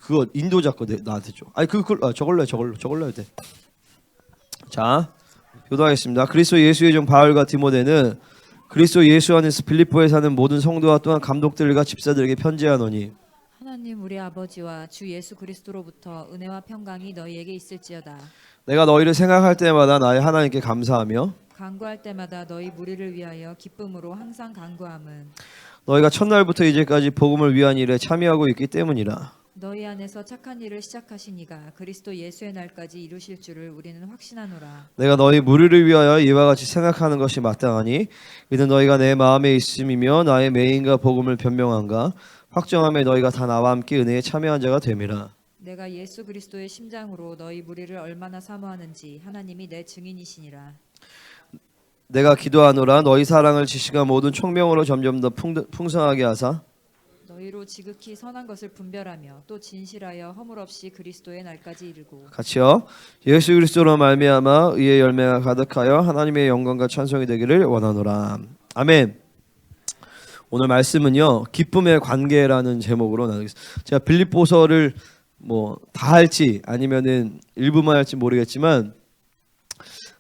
그거 인도자 거 나한테 줘. 아니 저걸로 해야 돼. 자, 교도하겠습니다. 그리스도 예수의 종 바울과 디모데는 그리스도 예수 안에서 빌립보에 사는 모든 성도와 또한 감독들과 집사들에게 편지하노니 하나님 우리 아버지와 주 예수 그리스도로부터 은혜와 평강이 너희에게 있을지어다. 내가 너희를 생각할 때마다 나의 하나님께 감사하며 간구할 때마다 너희 무리를 위하여 기쁨으로 항상 간구함은 너희가 첫날부터 이제까지 복음을 위한 일에 참여하고 있기 때문이라. 너희 안에서 착한 일을 시작하신 이가 그리스도 예수의 날까지 이루실 줄을 우리는 확신하노라. 내가 너희 무리를 위하여 이와 같이 생각하는 것이 마땅하니 이는 너희가 내 마음에 있음이며 나의 매인과 복음을 변명한가 확정함에 너희가 다 나와 함께 은혜에 참여한 자가 됨이라. 내가 예수 그리스도의 심장으로 너희 무리를 얼마나 사모하는지 하나님이 내 증인이시니라. 내가 기도하노라 너희 사랑을 지식과 모든 총명으로 점점 더 풍성하게 하사 너희로 지극히 선한 것을 분별하며 또 진실하여 허물 없이 그리스도의 날까지 이르고 같이요. 예수 그리스도로 말미암아 의의 열매가 가득하여 하나님의 영광과 찬송이 되기를 원하노라. 아멘. 오늘 말씀은요 기쁨의 관계라는 제목으로 나누겠습니다. 제가 빌립보서를 뭐 다 할지 아니면은 일부만 할지 모르겠지만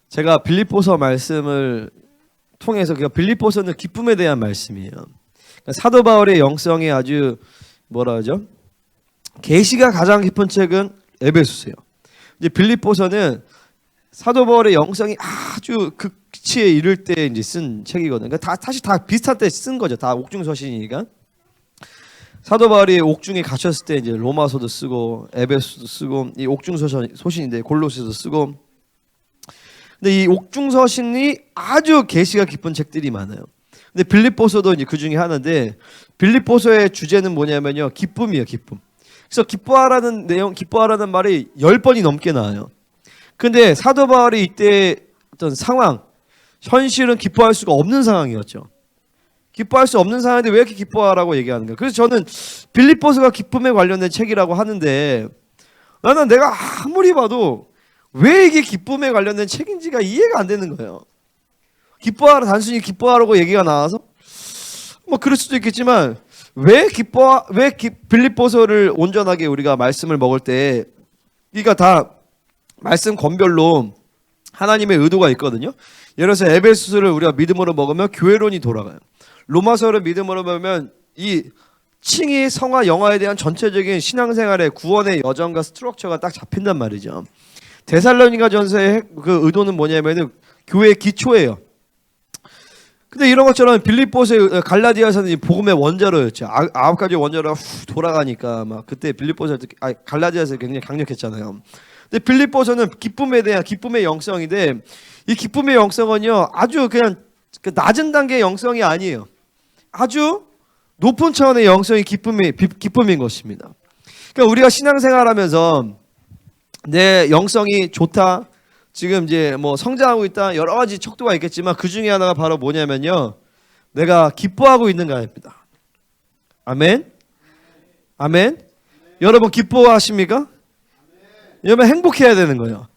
제가 빌립보서 말씀을 통해서 빌립보서는 기쁨에 대한 말씀이에요. 그러니까 사도 바울의 영성이 아주 뭐라 하죠? 계시가 가장 깊은 책은 에베소서예요. 이제 빌립보서는 사도 바울의 영성이 아주 극치에 이를 때 이제 쓴 책이거든요. 그러니까 사실 다 비슷한 때 쓴 거죠. 다 옥중서신이니까. 사도 바울이 옥중에 갇혔을 때 이제 로마서도 쓰고 에베소도 쓰고 이 옥중서신인데 골로새도 쓰고. 근데 이 옥중서신이 아주 계시가 깊은 책들이 많아요. 근데 빌립보서도 이제 그 중에 하나인데 빌립보서의 주제는 뭐냐면요 기쁨이에요. 기쁨. 그래서 기뻐하라는 말이 10번이 넘게 나와요. 근데 사도 바울이 이때 어떤 상황, 현실은 기뻐할 수가 없는 상황이었죠. 기뻐할 수 없는 상황인데 왜 이렇게 기뻐하라고 얘기하는 거예요. 그래서 저는 빌립보서가 기쁨에 관련된 책이라고 하는데 나는 내가 아무리 봐도 왜 이게 기쁨에 관련된 책인지가 이해가 안 되는 거예요. 단순히 기뻐하라고 얘기가 나와서 뭐 그럴 수도 있겠지만 왜 빌립보서를 온전하게 우리가 말씀을 먹을 때 이가 다 말씀 권별로 하나님의 의도가 있거든요. 예를 들어서 에베소서를 우리가 믿음으로 먹으면 교회론이 돌아가요. 로마서를 믿음으로 먹으면 이 칭의 성화 영화에 대한 전체적인 신앙생활의 구원의 여정과 스트럭처가 딱 잡힌단 말이죠. 데살로니가 전서의 그 의도는 뭐냐면은 교회의 기초예요. 근데 이런 것처럼 빌립보서의 갈라디아서는 복음의 원자로였죠. 9가지 원자로가 돌아가니까 막 그때 갈라디아서 굉장히 강력했잖아요. 근데 빌립보서는 기쁨에 대한 기쁨의 영성인데 이 기쁨의 영성은요 아주 그냥 낮은 단계의 영성이 아니에요. 아주 높은 차원의 영성이 기쁨인 것입니다. 그러니까 우리가 신앙생활하면서 내 영성이 좋다. 지금 이제 뭐 성장하고 있다. 여러 가지 척도가 있겠지만 그 중에 하나가 바로 뭐냐면요. 내가 기뻐하고 있는가입니다. 아멘. 아멘. 여러분 기뻐하십니까? 여러분 행복해야 되는 거예요.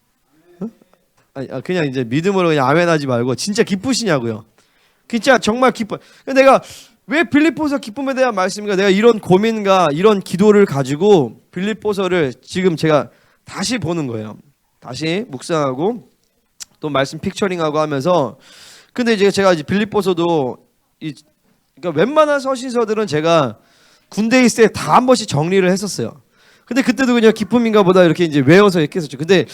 그냥 이제 믿음으로 그냥 아멘하지 말고 진짜 기쁘시냐고요. 진짜 정말 기뻐. 내가 왜 빌립보서 기쁨에 대한 말씀인가? 내가 이런 고민과 이런 기도를 가지고 빌립보서를 지금 제가 다시 보는 거예요. 다시 묵상하고 또 말씀 픽처링하고 하면서 근데 이제 제가 이제 빌립보서도 그러니까 웬만한 서신서들은 제가 군대에 있을 때 다 한 번씩 정리를 했었어요. 근데 그때도 그냥 기쁨인가 보다 이렇게 이제 외워서 이렇게 했었죠. 근데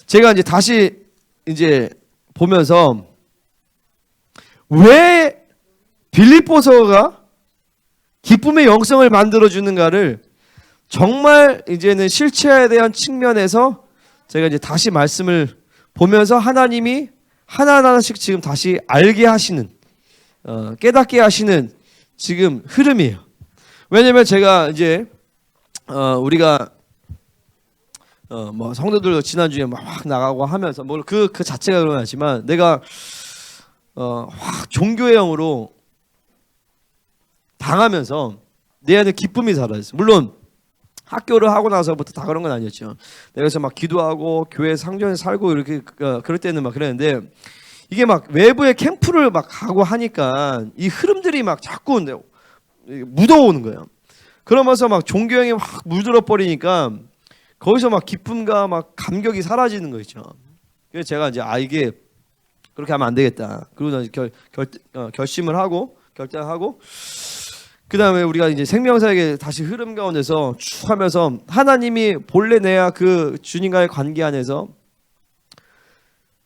제가 이제 다시 이제 보면서 왜 빌립보서가 기쁨의 영성을 만들어 주는가를 정말 이제는 실체에 대한 측면에서 제가 이제 다시 말씀을 보면서 하나님이 하나하나씩 지금 다시 알게 하시는 깨닫게 하시는 지금 흐름이에요. 왜냐면 제가 이제 우리가 뭐 성도들 지난주에 막 나가고 하면서 뭐 그 자체가 그런 거지만 내가 종교의 영으로 당하면서 내 안에 기쁨이 사라졌어요. 물론 학교를 하고 나서부터 다 그런 건 아니었죠. 내가 그래서 막 기도하고 교회 상전에 살고 이렇게 그럴 때는 막 그랬는데 이게 막 외부의 캠프를 막 가고 하니까 이 흐름들이 막 자꾸 묻어오는 거예요. 그러면서 막 존경이 확 물들어 버리니까 거기서 막 기쁨과 막 감격이 사라지는 거 있죠. 그래서 제가 이제 이게 그렇게 하면 안 되겠다. 그리고 난 결심을 하고 결단하고 그 다음에 우리가 이제 생명사역의 다시 흐름 가운데서 쭉 하면서 하나님이 본래 내야 그 주님과의 관계 안에서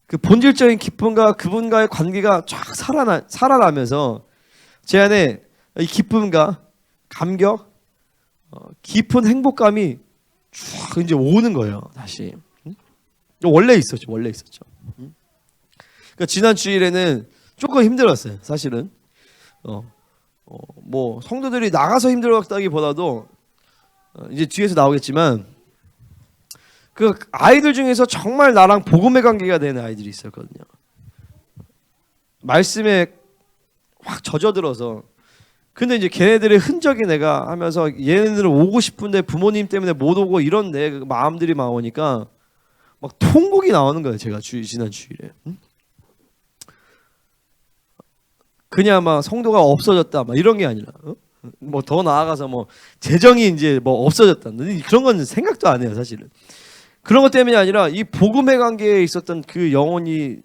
그 본질적인 기쁨과 그분과의 관계가 쫙 살아나면서 제 안에 이 기쁨과 감격, 깊은 행복감이 쫙 이제 오는 거예요. 다시 원래 있었죠. 그러니까 지난 주일에는 조금 힘들었어요. 사실은 뭐 성도들이 나가서 힘들었다기보다도 이제 뒤에서 나오겠지만 그 아이들 중에서 정말 나랑 복음의 관계가 되는 아이들이 있었거든요. 말씀에 확 젖어들어서 근데 이제 걔네들의 흔적이 내가 하면서 얘네들은 오고 싶은데 부모님 때문에 못 오고 이런 내 마음들이 막 오니까 막 통곡이 나오는 거예요. 제가 지난 주일에 그냥 막 성도가 없어졌다 막 이런 게 아니라 뭐 더 나아가서 뭐 재정이 이제 뭐 없어졌다 그런 건 생각도 안 해요. 사실은 그런 것 때문이 아니라 이 복음의 관계에 있었던 그 영혼이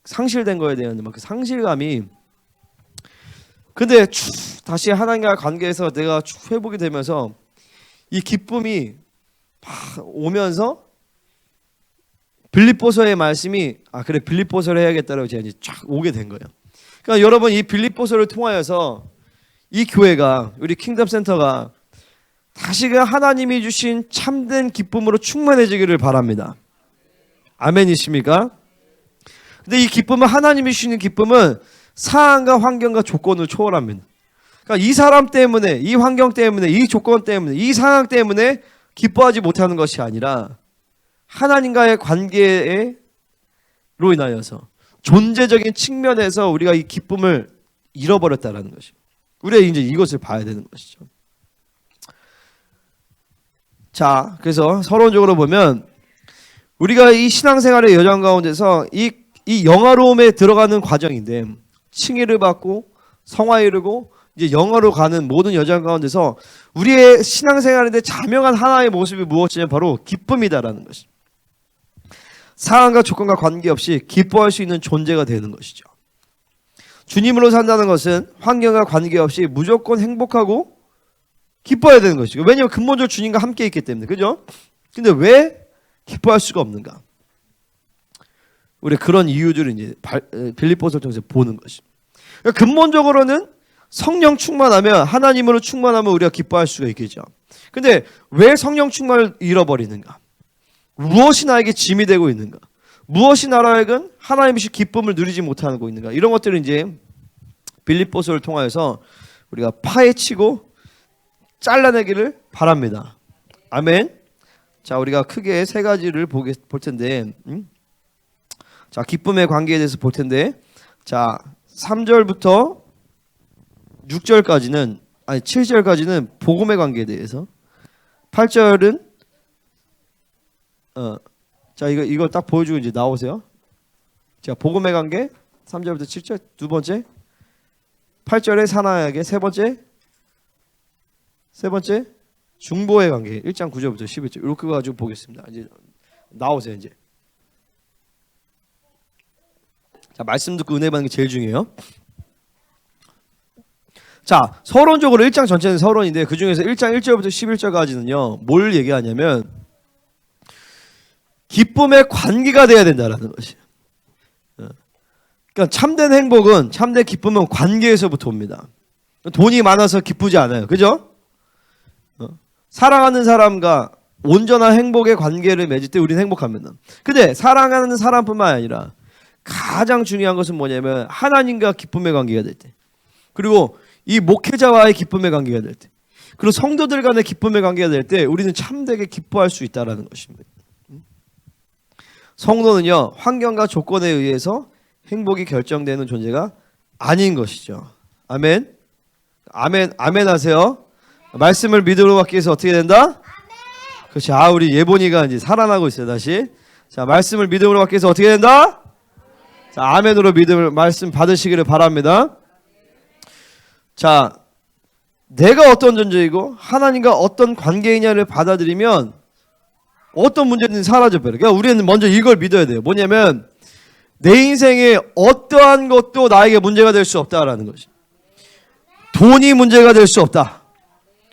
상실된 거에 대한 막 그 상실감이 근데 다시 하나님과 관계에서 내가 쭉 회복이 되면서 이 기쁨이 막 오면서 빌립보서의 말씀이 그래 빌립보서를 해야겠다라고 제가 이제 쫙 오게 된 거예요. 그러니까 여러분 이 빌립보서를 통하여서 이 교회가 우리 킹덤 센터가 다시금 하나님이 주신 참된 기쁨으로 충만해지기를 바랍니다. 아멘이십니까? 근데 이 기쁨은 하나님이 주시는 기쁨은 상황과 환경과 조건을 초월합니다. 그러니까 이 사람 때문에 이 환경 때문에 이 조건 때문에 이 상황 때문에 기뻐하지 못하는 것이 아니라 하나님과의 관계로 인하여서 존재적인 측면에서 우리가 이 기쁨을 잃어버렸다라는 것이죠. 우리가 이제 이것을 봐야 되는 것이죠. 자, 그래서 서론적으로 보면 우리가 이 신앙생활의 여정 가운데서 이 영화로움에 들어가는 과정인데 칭의를 받고 성화에 이르고 이제 영화로 가는 모든 여정 가운데서 우리의 신앙생활인데 자명한 하나의 모습이 무엇이냐면 바로 기쁨이다라는 것이죠. 상황과 조건과 관계없이 기뻐할 수 있는 존재가 되는 것이죠. 주님으로 산다는 것은 환경과 관계없이 무조건 행복하고 기뻐해야 되는 것이고 왜냐하면 근본적으로 주님과 함께 있기 때문에 그죠? 근데 왜 기뻐할 수가 없는가? 우리 그런 이유들을 이제 빌립보서를 통해서 보는 것입니다. 그러니까 근본적으로는 성령 충만하면 하나님으로 충만하면 우리가 기뻐할 수가 있겠죠. 근데 왜 성령 충만을 잃어버리는가? 무엇이 나에게 짐이 되고 있는가? 무엇이 나로 하여금 하나님이 주신 기쁨을 누리지 못하고 있는가? 이런 것들을 이제 빌립보서를 통하여서 우리가 파헤치고 잘라내기를 바랍니다. 아멘. 자, 우리가 크게 세 가지를 볼 텐데, 자, 기쁨의 관계에 대해서 볼 텐데, 자, 3절부터 6절까지는 7절까지는 복음의 관계에 대해서, 8절은 자, 이거 딱 보여주고 이제 나오세요. 자, 복음의 관계 3절부터 7절 두 번째, 8절의 사나에게 세 번째 중보의 관계 1장 9절부터 11절 이렇게 가지고 보겠습니다. 이제 나오세요 이제. 자, 말씀 듣고 은혜 받는 게 제일 중요해요. 자, 서론적으로 1장 전체는 서론인데 그 중에서 1장 1절부터 11절까지는요 뭘 얘기하냐면 기쁨의 관계가 돼야 된다라는 것이에요. 그러니까 참된 행복은 참된 기쁨은 관계에서부터 옵니다. 돈이 많아서 기쁘지 않아요. 그죠? 사랑하는 사람과 온전한 행복의 관계를 맺을 때 우리는 행복합니다. 근데 사랑하는 사람뿐만 아니라 가장 중요한 것은 뭐냐면 하나님과 기쁨의 관계가 될 때, 그리고 이 목회자와의 기쁨의 관계가 될 때, 그리고 성도들 간의 기쁨의 관계가 될 때 우리는 참되게 기뻐할 수 있다는 것입니다. 성도는요 환경과 조건에 의해서 행복이 결정되는 존재가 아닌 것이죠. 아멘. 아멘. 아멘 하세요. 말씀을 믿음으로 받기 위해서 어떻게 된다? 그렇지. 우리 예본이가 이제 살아나고 있어요. 다시. 자, 말씀을 믿음으로 받기 위해서 어떻게 된다? 자, 아멘으로 말씀 받으시기를 바랍니다. 자, 내가 어떤 존재이고 하나님과 어떤 관계이냐를 받아들이면 어떤 문제든 사라져버려요. 그러니까 우리는 먼저 이걸 믿어야 돼요. 뭐냐면 내 인생에 어떠한 것도 나에게 문제가 될 수 없다라는 것이. 돈이 문제가 될 수 없다.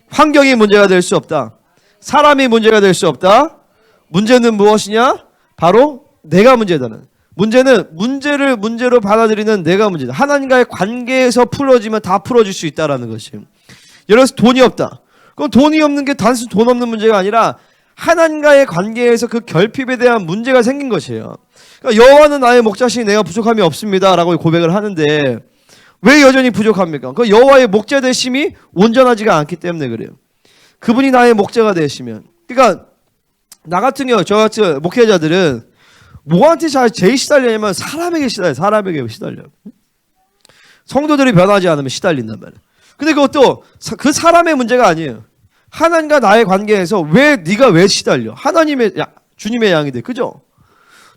환경이 문제가 될 수 없다. 사람이 문제가 될 수 없다. 문제는 무엇이냐? 바로 내가 문제다는. 문제는 문제를 문제로 받아들이는 내가 문제다. 하나님과의 관계에서 풀어지면 다 풀어질 수 있다라는 것이. 예를 들어서 돈이 없다. 그럼 돈이 없는 게 단순 돈 없는 문제가 아니라 하나님과의 관계에서 그 결핍에 대한 문제가 생긴 것이에요. 그러니까 여호와는 나의 목자시니 내가 부족함이 없습니다라고 고백을 하는데 왜 여전히 부족합니까? 그 여호와의 목자 되심이 온전하지가 않기 때문에 그래요. 그분이 나의 목자가 되시면, 그러니까 나 같은 경우 저 같은 목회자들은 뭐한테 제일 시달리냐면 사람에게 시달려요. 사람에게 시달려요. 성도들이 변하지 않으면 시달린단 말이에요. 근데 그것도 그 사람의 문제가 아니에요. 하나님과 나의 관계에서 네가 왜 시달려? 하나님의 주님의 양인데, 그죠?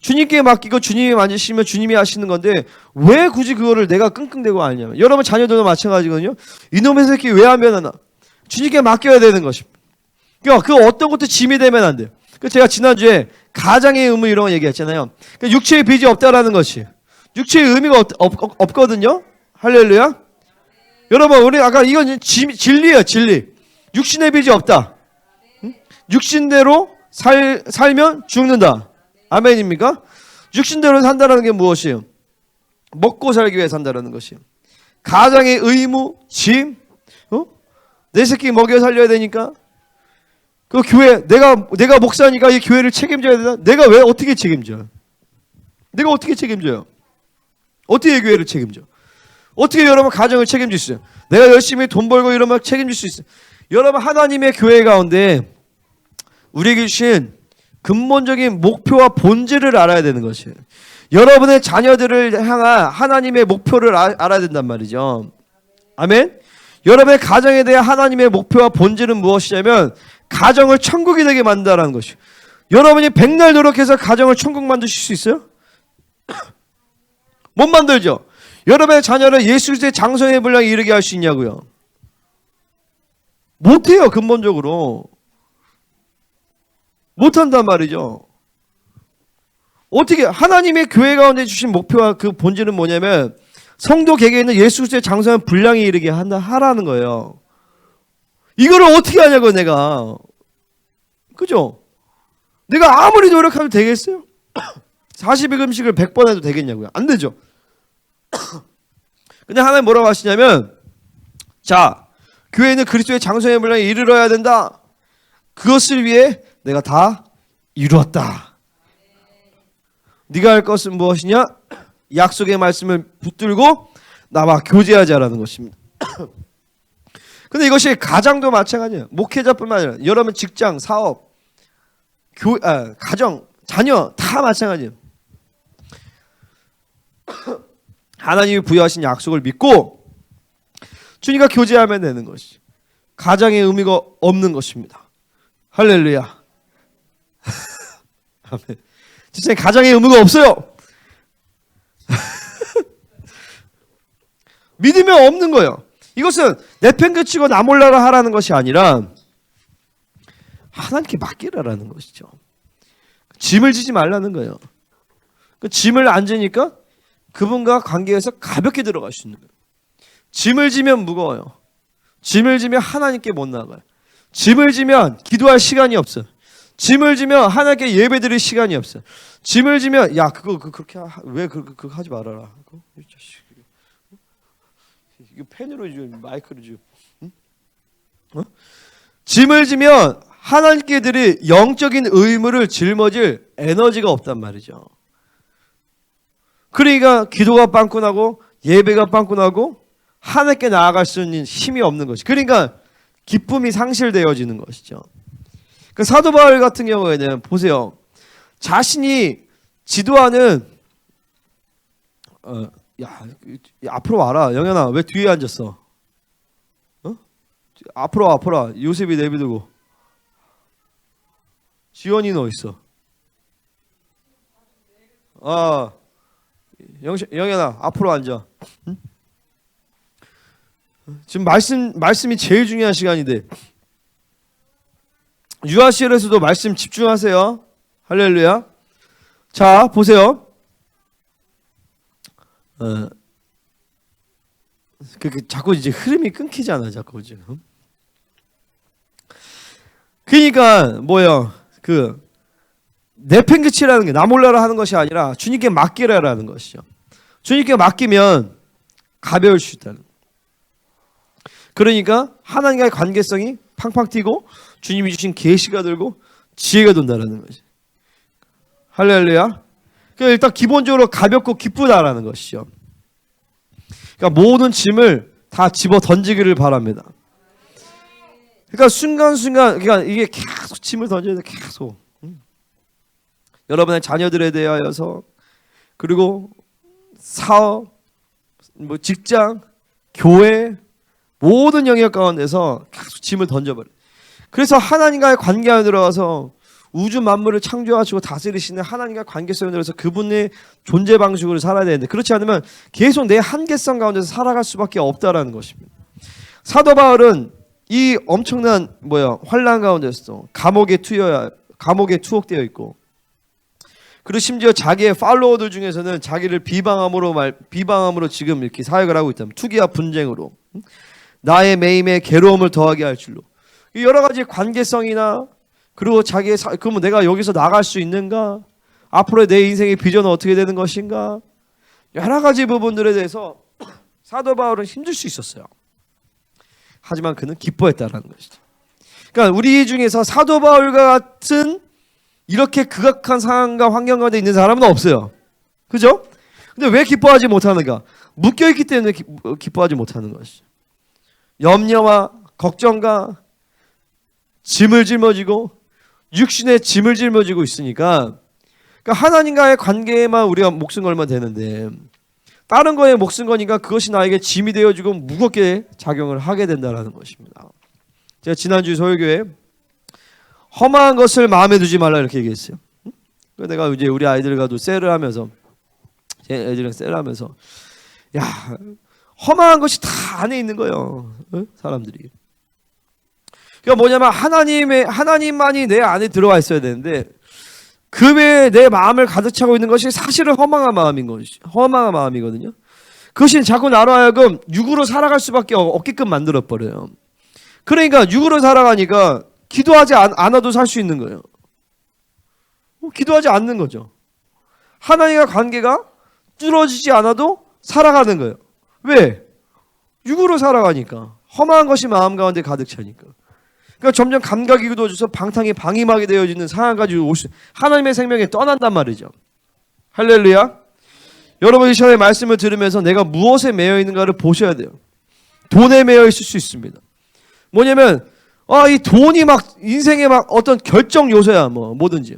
주님께 맡기고 주님이 만지시면 주님이 하시는 건데 왜 굳이 그거를 내가 끙끙대고 하냐면, 여러분 자녀들도 마찬가지거든요. 이놈의 새끼 왜 안 변하나? 주님께 맡겨야 되는 것입니다. 그러니까 그 어떤 것도 짐이 되면 안 돼요. 제가 지난주에 가장의 의무 이런 거 얘기했잖아요. 그러니까 육체의 빚이 없다라는 것이, 육체의 의미가 없거든요. 할렐루야. 여러분 우리 아까 이건 진리예요. 진리. 육신의 빚이 없다. 육신대로 살면 죽는다. 아멘입니까? 육신대로 산다는 게 무엇이에요? 먹고 살기 위해 산다는 것이에요. 가장의 의무, 짐, 내 새끼 먹여 살려야 되니까, 그 교회 내가 목사니까 이 교회를 책임져야 되나? 내가 왜 어떻게 책임져요? 내가 어떻게 책임져요? 어떻게 교회를 책임져? 어떻게 여러분 가정을 책임질 수 있어요? 내가 열심히 돈 벌고 이러면 책임질 수 있어요. 여러분 하나님의 교회 가운데 우리에게 주신 근본적인 목표와 본질을 알아야 되는 것이에요. 여러분의 자녀들을 향한 하나님의 목표를 알아야 된단 말이죠. 아멘. 여러분의 가정에 대한 하나님의 목표와 본질은 무엇이냐면 가정을 천국이 되게 만든다는 것이에요. 여러분이 백날 노력해서 가정을 천국 만드실 수 있어요? 못 만들죠. 여러분의 자녀를 예수 그리스도의 장성의 분량에 이르게 할 수 있냐고요? 못해요. 근본적으로 못한단 말이죠. 어떻게 하나님의 교회 가운데 주신 목표와 그 본질은 뭐냐면 성도 개개인은 예수 그리스도의 장성한 분량에 이르게 하라는 거예요. 이거를 어떻게 하냐고요, 내가. 그죠? 내가 아무리 노력하면 되겠어요? 40일 금식을 100번 해도 되겠냐고요? 안 되죠. 근데 하나님 뭐라고 하시냐면, 자, 교회는 그리스도의 장성의 분량에 이르러야 된다. 그것을 위해 내가 다 이루었다. 네가 할 것은 무엇이냐? 약속의 말씀을 붙들고 나와 교제하자라는 것입니다. 근데 이것이 가정도 마찬가지예요. 목회자뿐만 아니라 여러분 직장, 사업, 가정, 자녀 다 마찬가지예요. 하나님이 부여하신 약속을 믿고 주님과 교제하면 되는 것이 가정의 의미가 없는 것입니다. 할렐루야. 아멘. 진짜 가정의 의미가 없어요. 믿으면 없는 거예요. 이것은 내팽개치고 나 몰라라 하라는 것이 아니라 하나님께 맡기라라는 것이죠. 짐을 지지 말라는 거예요. 그 짐을 안 지니까 그분과 관계에서 가볍게 들어갈 수 있는 거예요. 짐을 지면 무거워요. 짐을 지면 하나님께 못 나가요. 짐을 지면 기도할 시간이 없어요. 짐을 지면 하나님께 예배드릴 시간이 없어요. 짐을 지면 야 그거 그렇게 왜 그거 하지 말아라. 이거 펜으로 줘, 마이크로 줘. 응? 짐을 지면 하나님께 드릴 영적인 의무를 짊어질 에너지가 없단 말이죠. 그러니까 기도가 빵꾸나고 예배가 빵꾸나고 하나님께 나아갈 수 있는 힘이 없는 것이. 그러니까 기쁨이 상실되어지는 것이죠. 그 사도 바울 같은 경우에는 보세요. 자신이 지도하는 야, 앞으로 와라. 영현아, 왜 뒤에 앉았어? 앞으로 와. 요셉이 내비두고. 지원이는 어딨어? 영현아, 앞으로 앉아. 응? 지금 말씀이 제일 중요한 시간인데 유아실에서도 말씀 집중하세요. 할렐루야. 자, 보세요. 자꾸 이제 흐름이 끊기잖아, 자꾸 지금. 그러니까 뭐예요? 내팽개치라는 게 나 몰라라 하는 것이 아니라 주님께 맡기라라는 것이죠. 주님께 맡기면 가벼울 수 있다는. 그러니까 하나님과의 관계성이 팡팡 튀고 주님이 주신 계시가 들고 지혜가 돈다라는 거지. 할렐루야. 그러니까 일단 기본적으로 가볍고 기쁘다라는 것이죠. 그러니까 모든 짐을 다 집어 던지기를 바랍니다. 그러니까 순간순간 그러니까 이게 계속 짐을 던져야 돼. 계속. 여러분의 자녀들에 대하여서 그리고 사업, 뭐 직장, 교회 모든 영역 가운데서 계속 짐을 던져버려. 그래서 하나님과의 관계 안에 들어가서 우주 만물을 창조하시고 다스리시는 하나님과 관계성에 들어서 그분의 존재 방식으로 살아야 되는데 그렇지 않으면 계속 내 한계성 가운데서 살아갈 수밖에 없다라는 것입니다. 사도 바울은 이 엄청난 환란 가운데서 감옥에 투옥되어 있고 그리고 심지어 자기의 팔로워들 중에서는 자기를 비방함으로 지금 이렇게 사역을 하고 있다면 투기와 분쟁으로 나의 매임에 괴로움을 더하게 할 줄로 여러 가지 관계성이나 그리고 그러면 내가 여기서 나갈 수 있는가? 앞으로의 내 인생의 비전은 어떻게 되는 것인가? 여러 가지 부분들에 대해서 사도 바울은 힘들 수 있었어요. 하지만 그는 기뻐했다라는 것이죠. 그러니까 우리 중에서 사도 바울과 같은 이렇게 극악한 상황과 환경 가운데 있는 사람은 없어요. 그죠? 근데 왜 기뻐하지 못하는가? 묶여있기 때문에 기뻐하지 못하는 것이죠. 염려와 걱정과 짐을 짊어지고 육신의 짐을 짊어지고 있으니까 그러니까 하나님과의 관계에만 우리가 목숨 걸면 되는데 다른 거에 목숨 거니까 그것이 나에게 짐이 되어지고 무겁게 작용을 하게 된다는 것입니다. 제가 지난주 소요교회 험한 것을 마음에 두지 말라 이렇게 얘기했어요. 내가 이제 우리 아이들과도 셀을 하면서 제 애들이랑 셀을 하면서 야 험한 것이 다 안에 있는 거예요. 사람들이. 그러니까 뭐냐면 하나님만이 내 안에 들어와 있어야 되는데 그 외에 내 마음을 가득 차고 있는 것이 사실은 허망한 마음이거든요. 그것이 자꾸 나로 하여금 육으로 살아갈 수밖에 없게끔 만들어 버려요. 그러니까 육으로 살아가니까 기도하지 않아도 살 수 있는 거예요. 기도하지 않는 거죠. 하나님과 관계가 뚫어지지 않아도 살아가는 거예요. 왜? 육으로 살아가니까. 험한 것이 마음 가운데 가득 차니까. 그러니까 점점 감각이 굳어져서 방임하게 되어지는 상황까지 하나님의 생명에 떠난단 말이죠. 할렐루야. 여러분 이 시간에 말씀을 들으면서 내가 무엇에 매여 있는가를 보셔야 돼요. 돈에 매여 있을 수 있습니다. 뭐냐면 이 돈이 막 인생의 막 어떤 결정 요소야. 뭐든지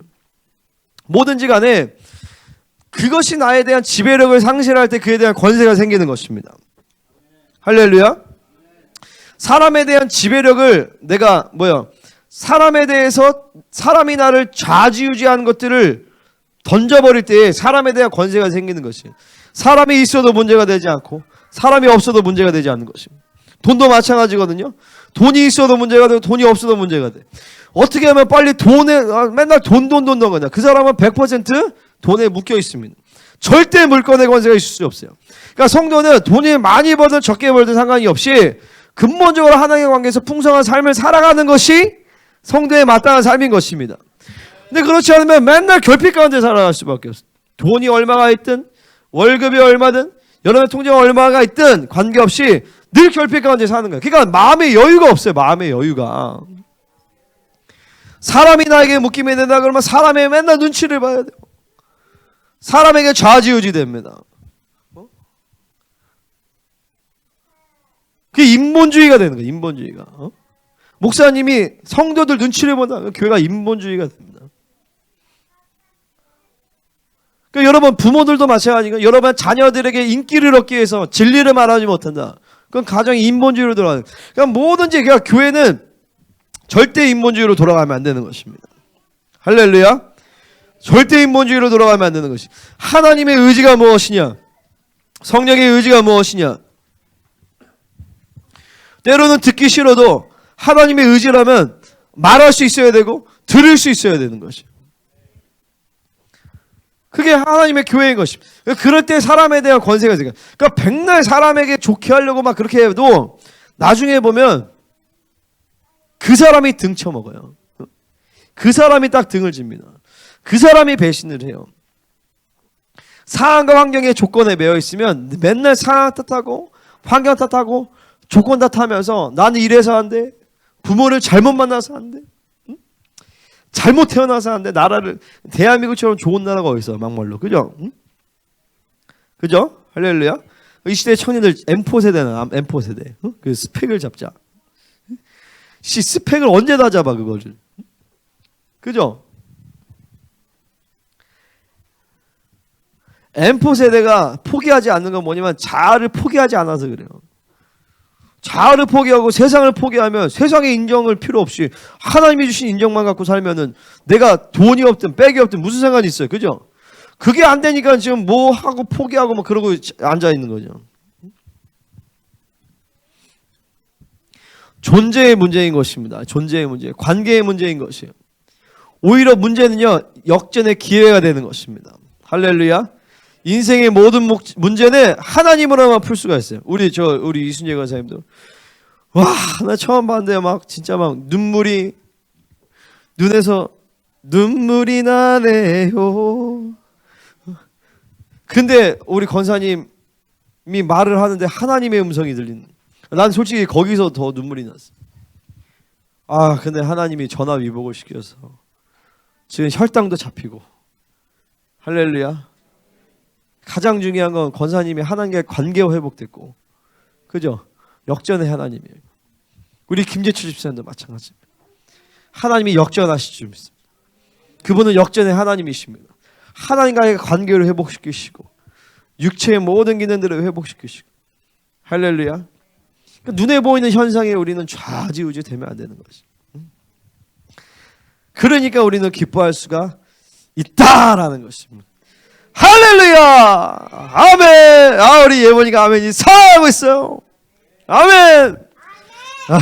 간에 그것이 나에 대한 지배력을 상실할 때 그에 대한 권세가 생기는 것입니다. 할렐루야. 사람에 대한 지배력을 내가 사람에 대해서 사람이 나를 좌지우지하는 것들을 던져버릴 때 사람에 대한 권세가 생기는 것이에요. 사람이 있어도 문제가 되지 않고 사람이 없어도 문제가 되지 않는 것입니다. 돈도 마찬가지거든요. 돈이 있어도 문제가 되고 돈이 없어도 문제가 돼. 어떻게 하면 빨리 맨날 돈 거냐. 그 사람은 100% 돈에 묶여 있습니다. 절대 물건의 권세가 있을 수 없어요. 그러니까 성도는 돈이 많이 벌든 적게 벌든 상관이 없이 근본적으로 하나님의 관계에서 풍성한 삶을 살아가는 것이 성도의 마땅한 삶인 것입니다. 근데 그렇지 않으면 맨날 결핍 가운데 살아갈 수밖에 없어요. 돈이 얼마가 있든 월급이 얼마든 여러분의 통장에 얼마가 있든 관계없이 늘 결핍 가운데 사는 거예요. 그러니까 마음의 여유가 없어요. 마음의 여유가. 사람이 나에게 묶이면 된다 그러면 사람의 맨날 눈치를 봐야 돼요. 사람에게 좌지우지 됩니다. 그게 인본주의가 되는 거예요. 인본주의가. 목사님이 성도들 눈치를 본다. 교회가 인본주의가 됩니다. 그러니까 여러분 부모들도 마찬가지고 여러분 자녀들에게 인기를 얻기 위해서 진리를 말하지 못한다. 그건 가정이 인본주의로 돌아가는. 그러니까 뭐든지 그러니까 교회는 절대 인본주의로 돌아가면 안 되는 것입니다. 할렐루야. 절대 인본주의로 돌아가면 안 되는 것이. 하나님의 의지가 무엇이냐? 성령의 의지가 무엇이냐? 때로는 듣기 싫어도 하나님의 의지라면 말할 수 있어야 되고 들을 수 있어야 되는 것이에요. 그게 하나님의 교회인 것입니다. 그럴 때 사람에 대한 권세가 생겨요. 그러니까 백날 사람에게 좋게 하려고 막 그렇게 해도 나중에 보면 그 사람이 등쳐먹어요. 그 사람이 딱 등을 집니다. 그 사람이 배신을 해요. 상황과 환경의 조건에 매여 있으면 맨날 상황 탓하고 환경 탓하고 조건 탓하면서 나는 이래서 안 돼. 부모를 잘못 만나서 안 돼. 응? 잘못 태어나서 안 돼. 나라를 대한민국처럼 좋은 나라가 어디 있어 막말로. 그죠? 응? 그죠? 할렐루야. 이 시대 청년들 M4 세대나 M4 세대. 응? 그 스펙을 잡자. 스펙을 언제 다 잡아 그거를. 그죠? M4 세대가 포기하지 않는 건 뭐냐면 자아를 포기하지 않아서 그래요. 자아를 포기하고 세상을 포기하면 세상의 인정을 필요 없이 하나님이 주신 인정만 갖고 살면은 내가 돈이 없든 백이 없든 무슨 상관이 있어요. 그죠? 그게 안 되니까 지금 뭐 하고 포기하고 뭐 그러고 앉아 있는 거죠. 존재의 문제인 것입니다. 존재의 문제, 관계의 문제인 것이에요. 오히려 문제는요, 역전의 기회가 되는 것입니다. 할렐루야. 인생의 모든 문제는 하나님으로만 풀 수가 있어요. 우리 이순재 권사님도 와, 나 처음 봤는데 막 진짜 막 눈에서 눈물이 나네요. 근데 우리 권사님이 말을 하는데 하나님의 음성이 들리는. 난 솔직히 거기서 더 눈물이 났어. 아, 근데 하나님이 전화 위복을 시켜서 지금 혈당도 잡히고. 할렐루야. 가장 중요한 건 권사님이 하나님과의 관계가 회복됐고, 그죠? 역전의 하나님이에요. 우리 김재철 집사님도 마찬가지입니다. 하나님이 역전하실 줄 믿습니다. 그분은 역전의 하나님이십니다. 하나님과의 관계를 회복시키시고 육체의 모든 기능들을 회복시키시고. 할렐루야. 그러니까 눈에 보이는 현상에 우리는 좌지우지 되면 안 되는 거지. 그러니까 우리는 기뻐할 수가 있다라는 것입니다. 할렐루야! 아멘! 아, 우리 예원이가 아멘이 사하고 있어요. 아멘! 아,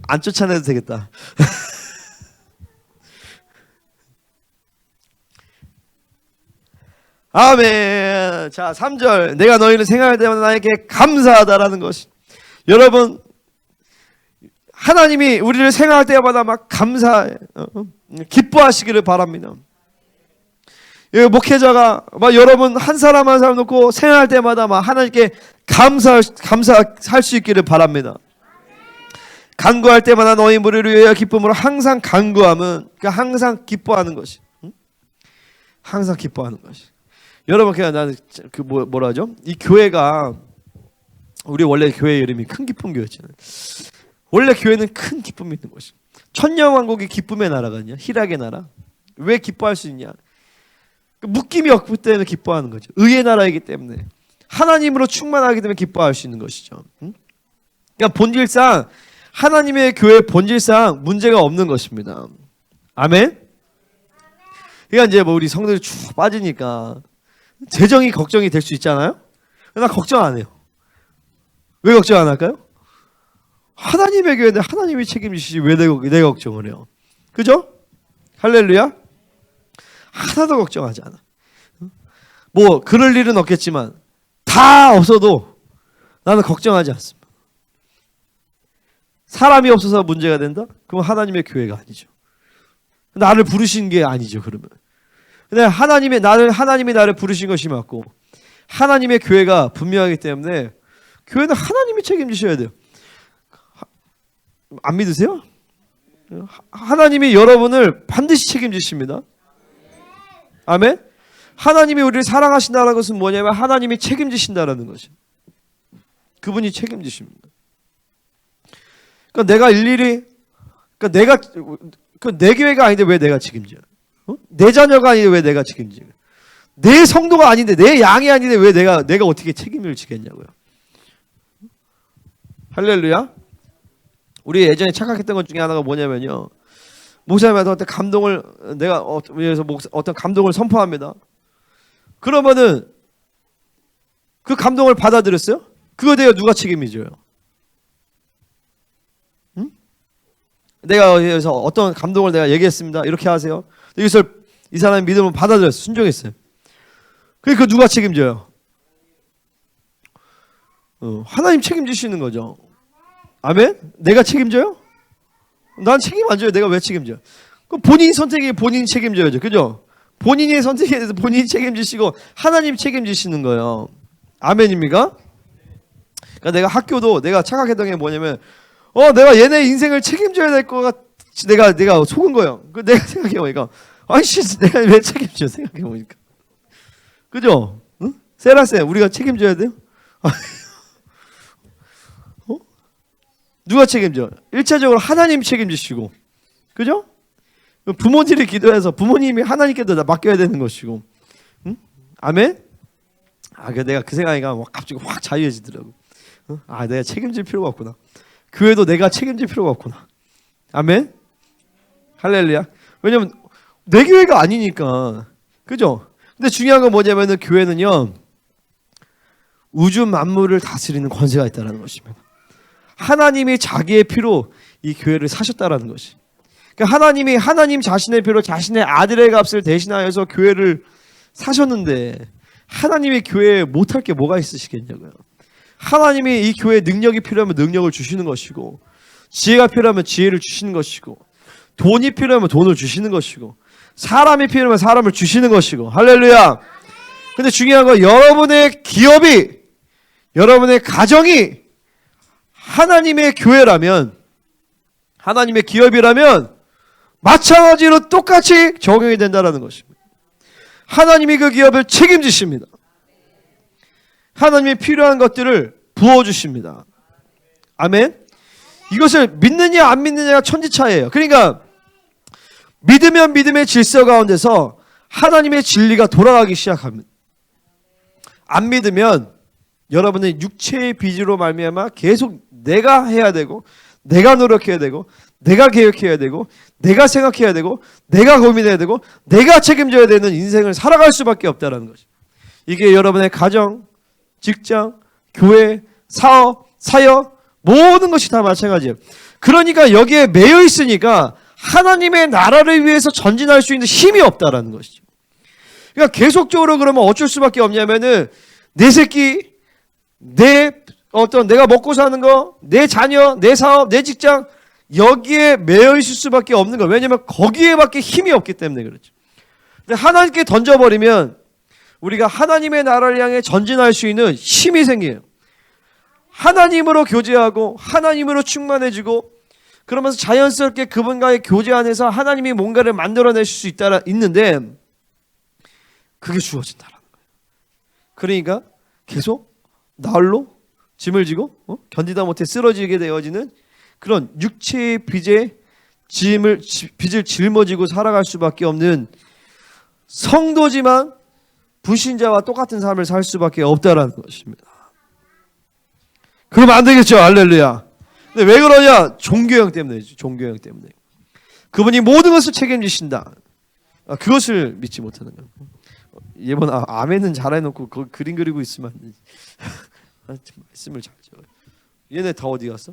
안 쫓아내도 되겠다. 아멘! 자, 3절. 내가 너희를 생각할 때마다 나에게 감사하다라는 것이. 여러분, 하나님이 우리를 생각할 때마다 막 기뻐하시기를 바랍니다. 목회자가 막 여러분 한 사람 한 사람 놓고 생각할 때마다 막 하나님께 감사할 수 있기를 바랍니다. 간구할 때마다 너희 무리를 위하여 기쁨으로 항상 간구함은, 그러니까 항상 기뻐하는 것이, 항상 기뻐하는 것이. 여러분, 그냥 나는 뭐라 하죠? 이 교회가, 우리 원래 교회 이름이 큰 기쁨 교회였잖아요. 원래 교회는 큰 기쁨이 있는 것이. 천년왕국이 기쁨의 나라거든요. 희락의 나라. 왜 기뻐할 수 있냐? 묶임이 없기 때문에 기뻐하는 거죠. 의의 나라이기 때문에, 하나님으로 충만하기 때문에 기뻐할 수 있는 것이죠. 그러니까 본질상 하나님의 교회 본질상 문제가 없는 것입니다. 아멘. 그러니까 이제 뭐 우리 성들이 쭉 빠지니까 재정이 걱정이 될 수 있잖아요. 나 걱정 안 해요. 왜 걱정 안 할까요? 하나님의 교회인데 하나님이 책임지시지 왜 내가 걱정을 해요? 그죠? 할렐루야. 하나도 걱정하지 않아. 뭐 그럴 일은 없겠지만 다 없어도 나는 걱정하지 않습니다. 사람이 없어서 문제가 된다? 그럼 하나님의 교회가 아니죠. 나를 부르신 게 아니죠. 그러면. 근데 하나님이 나를 부르신 것이 맞고 하나님의 교회가 분명하기 때문에 교회는 하나님이 책임지셔야 돼요. 안 믿으세요? 하나님이 여러분을 반드시 책임지십니다. 아멘? 하나님이 우리를 사랑하신다는 것은 뭐냐면 하나님이 책임지신다는 것이죠. 그분이 책임지십니다. 그러니까 내가 일일이, 내 교회가 아닌데 왜 내가 책임져? 내 자녀가 아닌데 왜 내가 책임져? 내 성도가 아닌데, 내 양이 아닌데 왜 내가 어떻게 책임을 지겠냐고요. 할렐루야. 우리 예전에 착각했던 것 중에 하나가 뭐냐면요, 목사님한테 내가 어떤 감동을 선포합니다. 그러면은 그 감동을 받아들였어요? 그거 내가 누가 책임져요? 응? 내가 여기서 어떤 감동을 내가 얘기했습니다. 이렇게 하세요. 이것을 이 사람이 믿음을 받아들였어요. 순종했어요. 그러니까 누가 책임져요? 하나님 책임지시는 거죠. 아멘? 내가 책임져요? 난 책임 안 져요. 내가 왜 책임져요? 그럼 본인 선택이 본인이 책임져야죠. 그죠? 본인의 선택에 대해서 본인이 책임지시고 하나님 책임지시는 거예요. 아멘입니까? 그러니까 내가 학교도 내가 착각했던 게 뭐냐면 내가 얘네 인생을 책임져야 될 것 같 내가 속은 거예요. 그 내가 생각해 보니까 아이씨 내가 왜 책임져 생각해 보니까 그죠? 응? 세라쌤 우리가 책임져야 돼요? 누가 책임져? 1차적으로 하나님 책임지시고 그죠? 부모님이 기도해서 부모님이 하나님께도 다 맡겨야 되는 것이고 응? 아멘? 내가 그 생각이가 갑자기 확 자유해지더라고. 내가 책임질 필요가 없구나. 교회도 내가 책임질 필요가 없구나. 아멘? 할렐루야. 왜냐면 내 교회가 아니니까. 그죠? 근데 중요한 건 뭐냐면은 교회는요. 우주 만물을 다스리는 권세가 있다는 것입니다. 하나님이 자기의 피로 이 교회를 사셨다라는 것이. 그러니까 하나님이 하나님 자신의 피로 자신의 아들의 값을 대신하여서 교회를 사셨는데 하나님이 교회에 못할 게 뭐가 있으시겠냐고요. 하나님이 이 교회에 능력이 필요하면 능력을 주시는 것이고 지혜가 필요하면 지혜를 주시는 것이고 돈이 필요하면 돈을 주시는 것이고 사람이 필요하면 사람을 주시는 것이고 할렐루야. 근데 중요한 건 여러분의 기업이 여러분의 가정이 하나님의 교회라면 하나님의 기업이라면 마찬가지로 똑같이 적용이 된다는 것입니다. 하나님이 그 기업을 책임지십니다. 하나님이 필요한 것들을 부어주십니다. 아멘. 이것을 믿느냐 안 믿느냐가 천지차이예요. 그러니까 믿으면 믿음의 질서 가운데서 하나님의 진리가 돌아가기 시작합니다. 안 믿으면 여러분의 육체의 비지로 말미암아 계속 내가 해야 되고 내가 노력해야 되고 내가 계획해야 되고 내가 생각해야 되고 내가 고민해야 되고 내가 책임져야 되는 인생을 살아갈 수밖에 없다는 것입니다. 이게 여러분의 가정, 직장, 교회, 사업, 사역 모든 것이 다 마찬가지예요. 그러니까 여기에 매여 있으니까 하나님의 나라를 위해서 전진할 수 있는 힘이 없다라는 것이죠. 그러니까 계속적으로 그러면 어쩔 수밖에 없냐면은 내 새끼, 내가 먹고 사는 거, 내 자녀, 내 사업, 내 직장 여기에 매여 있을 수밖에 없는 거예요. 왜냐하면 거기에밖에 힘이 없기 때문에 그렇죠. 근데 하나님께 던져버리면 우리가 하나님의 나라를 향해 전진할 수 있는 힘이 생겨요. 하나님으로 교제하고 하나님으로 충만해지고 그러면서 자연스럽게 그분과의 교제 안에서 하나님이 뭔가를 만들어내실 수 있는데 그게 주어진다는 거예요. 그러니까 계속 나홀로 짐을 지고 견디다 못해 쓰러지게 되어지는 그런 육체의 빚을 짊어지고 살아갈 수밖에 없는 성도지만 불신자와 똑같은 삶을 살 수밖에 없다라는 것입니다. 그러면 안 되겠죠. 할렐루야. 근데 왜 그러냐? 종교형 때문이죠. 종교형 때문에. 그분이 모든 것을 책임지신다. 그것을 믿지 못하는 거예요. 이번 아멘은 잘해놓고 그림 그리고 있으면 안 되지. 말씀을 잘 줘. 얘네 다 어디 갔어?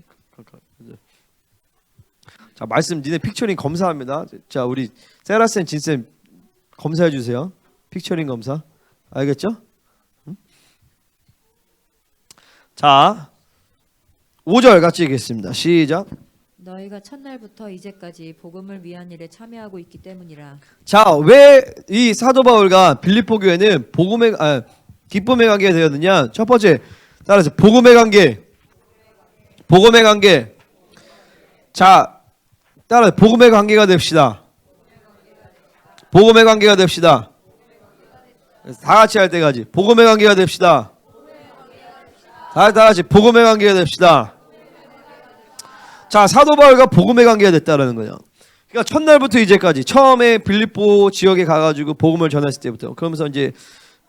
자, 말씀 니네 픽처링 검사합니다. 자, 우리 세라쌤, 진쌤 검사해 주세요. 픽처링 검사. 알겠죠? 응? 자, 5절 같이 읽겠습니다. 시작. 너희가 첫날부터 이제까지 복음을 위한 일에 참여하고 있기 때문이라. 자, 왜 이 사도 바울과 빌립보 교회는 기쁨의 관계가 되었느냐? 첫 번째, 따라서 복음의 관계. 복음의 관계. 자, 따라서 복음의 관계가 됩시다. 복음의 관계가 됩시다. 다 같이 할 때까지 복음의 관계가 됩시다. 다 같이 복음의 관계가 됩시다. 자, 사도 바울과 복음의 관계가 됐다라는 거예요. 그러니까 첫날부터 이제까지 처음에 빌립보 지역에 가가지고 복음을 전했을 때부터 그러면서 이제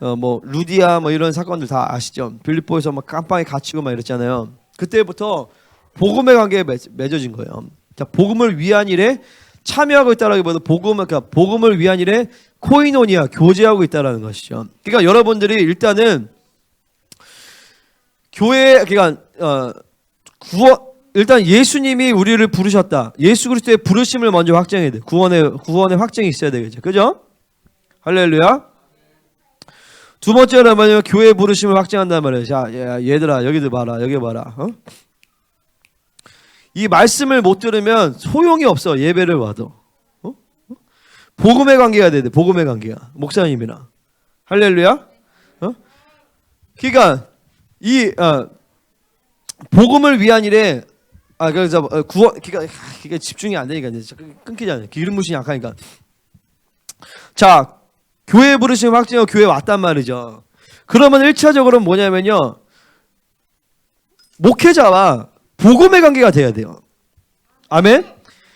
루디아 이런 사건들 다 아시죠? 빌립보에서 깜빵에 갇히고 이랬잖아요. 그때부터 복음의 관계가 맺어진 거예요. 자, 복음을 위한 일에 참여하고 있다라기보다 복음을 위한 일에 코이노니아 교제하고 있다라는 것이죠. 그러니까 여러분들이 일단은 교회 그러니까 일단 예수님이 우리를 부르셨다. 예수 그리스도의 부르심을 먼저 확정해야 돼. 구원의 확정이 있어야 되겠죠. 그죠? 할렐루야. 두 번째는 뭐냐면 교회의 부르심을 확정한단 말이에요. 자, 얘들아 여기들 봐라. 여기 봐라. 이 말씀을 못 들으면 소용이 없어. 예배를 와도. 복음의 관계가 돼야 돼. 복음의 관계가. 목사님이랑. 할렐루야. 그러니까 이 복음을 위한 일에 그래서 그러니까 집중이 안 되니까 이제 끊기잖아요. 기름부심이 약하니까. 자, 교회 부르심 확정하고 교회 왔단 말이죠. 그러면 1차적으로 뭐냐면요. 목회자와 복음의 관계가 돼야 돼요. 아멘?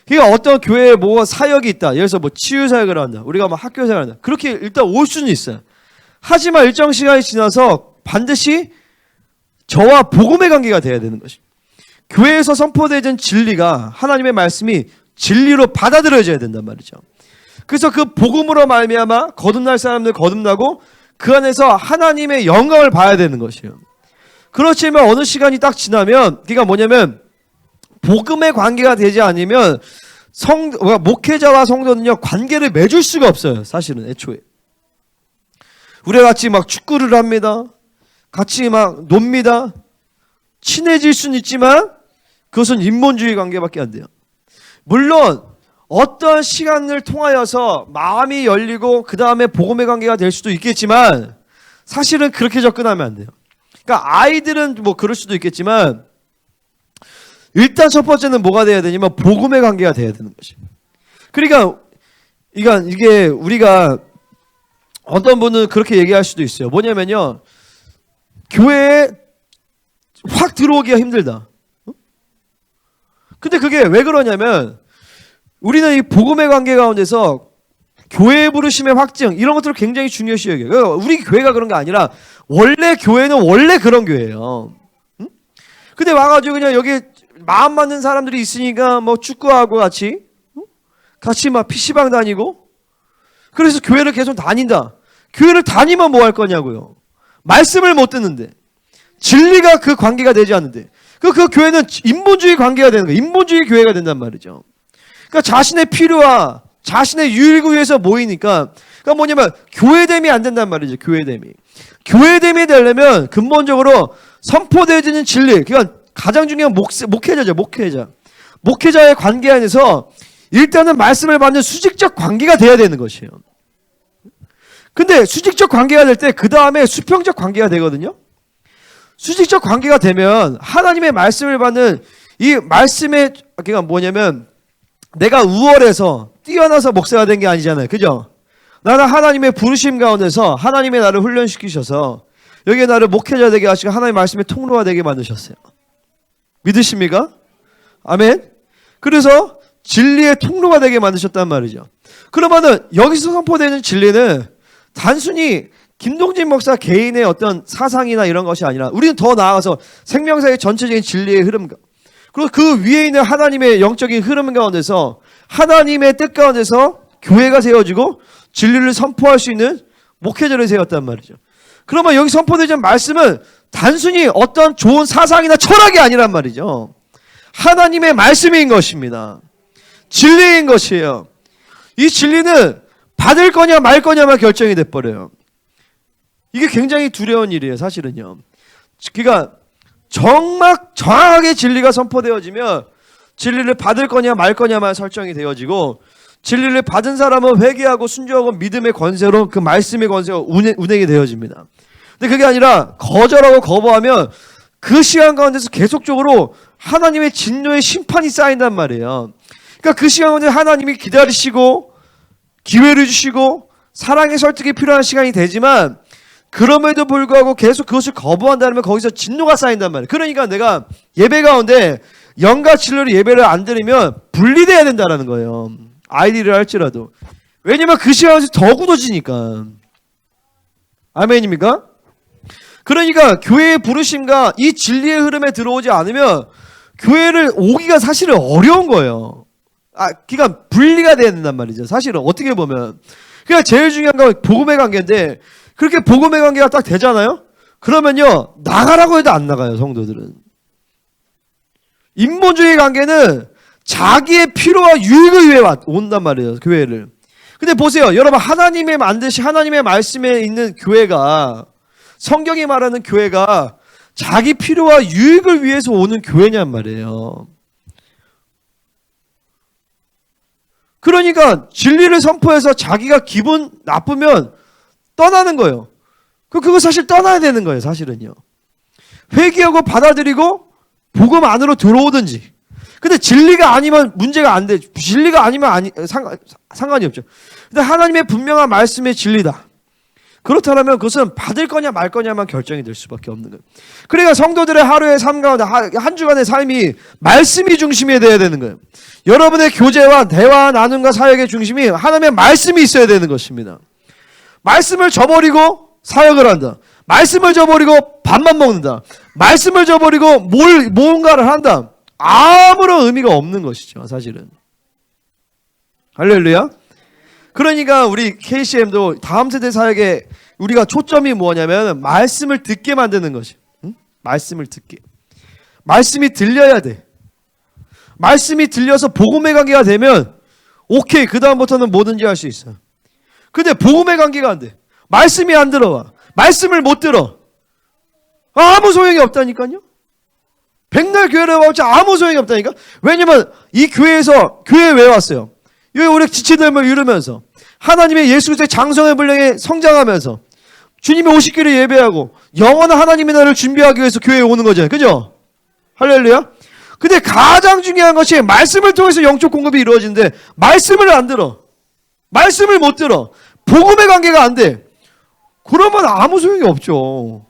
그러니까 어떤 교회에 뭐 사역이 있다. 예를 들어서 뭐 치유 사역을 한다. 우리가 뭐 학교 사역을 한다. 그렇게 일단 올 수는 있어요. 하지만 일정 시간이 지나서 반드시 저와 복음의 관계가 돼야 되는 것입니다. 교회에서 선포되는 진리가 하나님의 말씀이 진리로 받아들여져야 된단 말이죠. 그래서 그 복음으로 말미암아 거듭날 사람들 거듭나고 그 안에서 하나님의 영광을 봐야 되는 것이에요. 그렇지만 어느 시간이 딱 지나면 그러니까 뭐냐면 복음의 관계가 되지 않으면 목회자와 성도는요 관계를 맺을 수가 없어요. 사실은 애초에 우리가 같이 막 축구를 합니다. 같이 막 놉니다. 친해질 수는 있지만 그것은 인본주의 관계밖에 안 돼요. 물론 어떤 시간을 통하여서 마음이 열리고 그 다음에 복음의 관계가 될 수도 있겠지만 사실은 그렇게 접근하면 안 돼요. 그러니까 아이들은 뭐 그럴 수도 있겠지만 일단 첫 번째는 뭐가 돼야 되냐면 복음의 관계가 돼야 되는 것입니다. 그러니까 이게 우리가 어떤 분은 그렇게 얘기할 수도 있어요. 뭐냐면요. 교회에 확 들어오기가 힘들다. 근데 그게 왜 그러냐면 우리는 이 복음의 관계 가운데서 교회 부르심의 확증 이런 것들을 굉장히 중요시 여겨요. 그러니까 우리 교회가 그런 게 아니라 원래 교회는 원래 그런 교회예요. 근데 와가지고 그냥 여기 마음 맞는 사람들이 있으니까 뭐 축구하고 같이 막 PC방 다니고 그래서 교회를 계속 다닌다. 교회를 다니면 뭐 할 거냐고요. 말씀을 못 듣는데 진리가 그 관계가 되지 않는데 그 교회는 인본주의 관계가 되는 거예요. 인본주의 교회가 된단 말이죠. 그러니까 자신의 필요와 자신의 유익을 위해서 모이니까 그러니까 뭐냐면 교회됨이 안 된단 말이죠. 교회됨이 되려면 근본적으로 선포되어지는 진리 그러니까 가장 중요한 목회자죠. 목회자의 관계 안에서 일단은 말씀을 받는 수직적 관계가 돼야 되는 것이에요. 근데 수직적 관계가 될 때 그 다음에 수평적 관계가 되거든요. 수직적 관계가 되면 하나님의 말씀을 받는 이 말씀의 그러니까 뭐냐면 내가 우월해서 뛰어나서 목사가 된 게 아니잖아요. 그죠? 나는 하나님의 부르심 가운데서 하나님의 나를 훈련시키셔서 여기에 나를 목회자 되게 하시고 하나님의 말씀의 통로가 되게 만드셨어요. 믿으십니까? 아멘. 그래서 진리의 통로가 되게 만드셨단 말이죠. 그러면은 여기서 선포되는 진리는 단순히 김동진 목사 개인의 어떤 사상이나 이런 것이 아니라 우리는 더 나아가서 생명사의 전체적인 진리의 흐름 그리고 그 위에 있는 하나님의 영적인 흐름 가운데서 하나님의 뜻 가운데서 교회가 세워지고 진리를 선포할 수 있는 목회자를 세웠단 말이죠. 그러면 여기 선포되는 말씀은 단순히 어떤 좋은 사상이나 철학이 아니란 말이죠. 하나님의 말씀인 것입니다. 진리인 것이에요. 이 진리는 받을 거냐 말 거냐만 결정이 돼버려요. 이게 굉장히 두려운 일이에요. 사실은요. 그러니까 정확하게 진리가 선포되어지면 진리를 받을 거냐 말 거냐만 설정이 되어지고 진리를 받은 사람은 회개하고 순종하고 믿음의 권세로 그 말씀의 권세가 운행이 되어집니다. 근데 그게 아니라 거절하고 거부하면 그 시간 가운데서 계속적으로 하나님의 진노의 심판이 쌓인단 말이에요. 그러니까 그 시간 가운데 하나님이 기다리시고 기회를 주시고 사랑의 설득이 필요한 시간이 되지만 그럼에도 불구하고 계속 그것을 거부한다면 거기서 진노가 쌓인단 말이에요. 그러니까 내가 예배 가운데 영과 진리로 예배를 안 드리면 분리돼야 된다는 거예요. 아이디를 할지라도. 왜냐면 그 시간에서 더 굳어지니까. 아멘입니까? 그러니까 교회의 부르심과 이 진리의 흐름에 들어오지 않으면 교회를 오기가 사실은 어려운 거예요. 그러니까 분리가 돼야 된단 말이죠. 사실은 어떻게 보면. 그러니까 제일 중요한 건 복음의 관계인데 그렇게 복음의 관계가 딱 되잖아요. 그러면요 나가라고 해도 안 나가요. 성도들은 인본주의 관계는 자기의 필요와 유익을 위해 온단 말이에요. 교회를. 근데 보세요. 여러분 하나님의 만드신 하나님의 말씀에 있는 교회가 성경이 말하는 교회가 자기 필요와 유익을 위해서 오는 교회냔 말이에요. 그러니까 진리를 선포해서 자기가 기분 나쁘면 떠나는 거예요. 그거 사실 떠나야 되는 거예요. 사실은요. 회개하고 받아들이고 복음 안으로 들어오든지. 근데 진리가 아니면 문제가 안 돼. 진리가 아니면 상관이 없죠. 근데 하나님의 분명한 말씀의 진리다. 그렇다면 그것은 받을 거냐 말 거냐만 결정이 될 수밖에 없는 거예요. 그러니까 성도들의 하루의 삶 가운데 한 주간의 삶이 말씀이 중심이 돼야 되는 거예요. 여러분의 교제와 대화 나눔과 사역의 중심이 하나님의 말씀이 있어야 되는 것입니다. 말씀을 저버리고 사역을 한다. 말씀을 저버리고 밥만 먹는다. 말씀을 저버리고 뭔가를 한다. 아무런 의미가 없는 것이죠. 사실은. 할렐루야. 그러니까 우리 KCM도 다음 세대 사역에 우리가 초점이 뭐냐면 말씀을 듣게 만드는 것이. 응? 말씀을 듣게. 말씀이 들려야 돼. 말씀이 들려서 복음의 관계가 되면 오케이. 그 다음부터는 뭐든지 할 수 있어. 근데 복음의 관계가 안 돼. 말씀이 안 들어와. 말씀을 못 들어. 아무 소용이 없다니까요. 백날 교회를 와봤자 아무 소용이 없다니까. 왜냐면 이 교회에서 교회에 왜 왔어요? 여기 우리 지체됨을 이루면서 하나님의 예수 그리스도의 장성의 분량에 성장하면서 주님이 오시기를 예배하고 영원한 하나님의 나라를 준비하기 위해서 교회에 오는 거잖아요. 그죠? 할렐루야. 근데 가장 중요한 것이 말씀을 통해서 영적 공급이 이루어지는데 말씀을 안 들어. 말씀을 못 들어. 복음의 관계가 안 돼. 그러면 아무 소용이 없죠.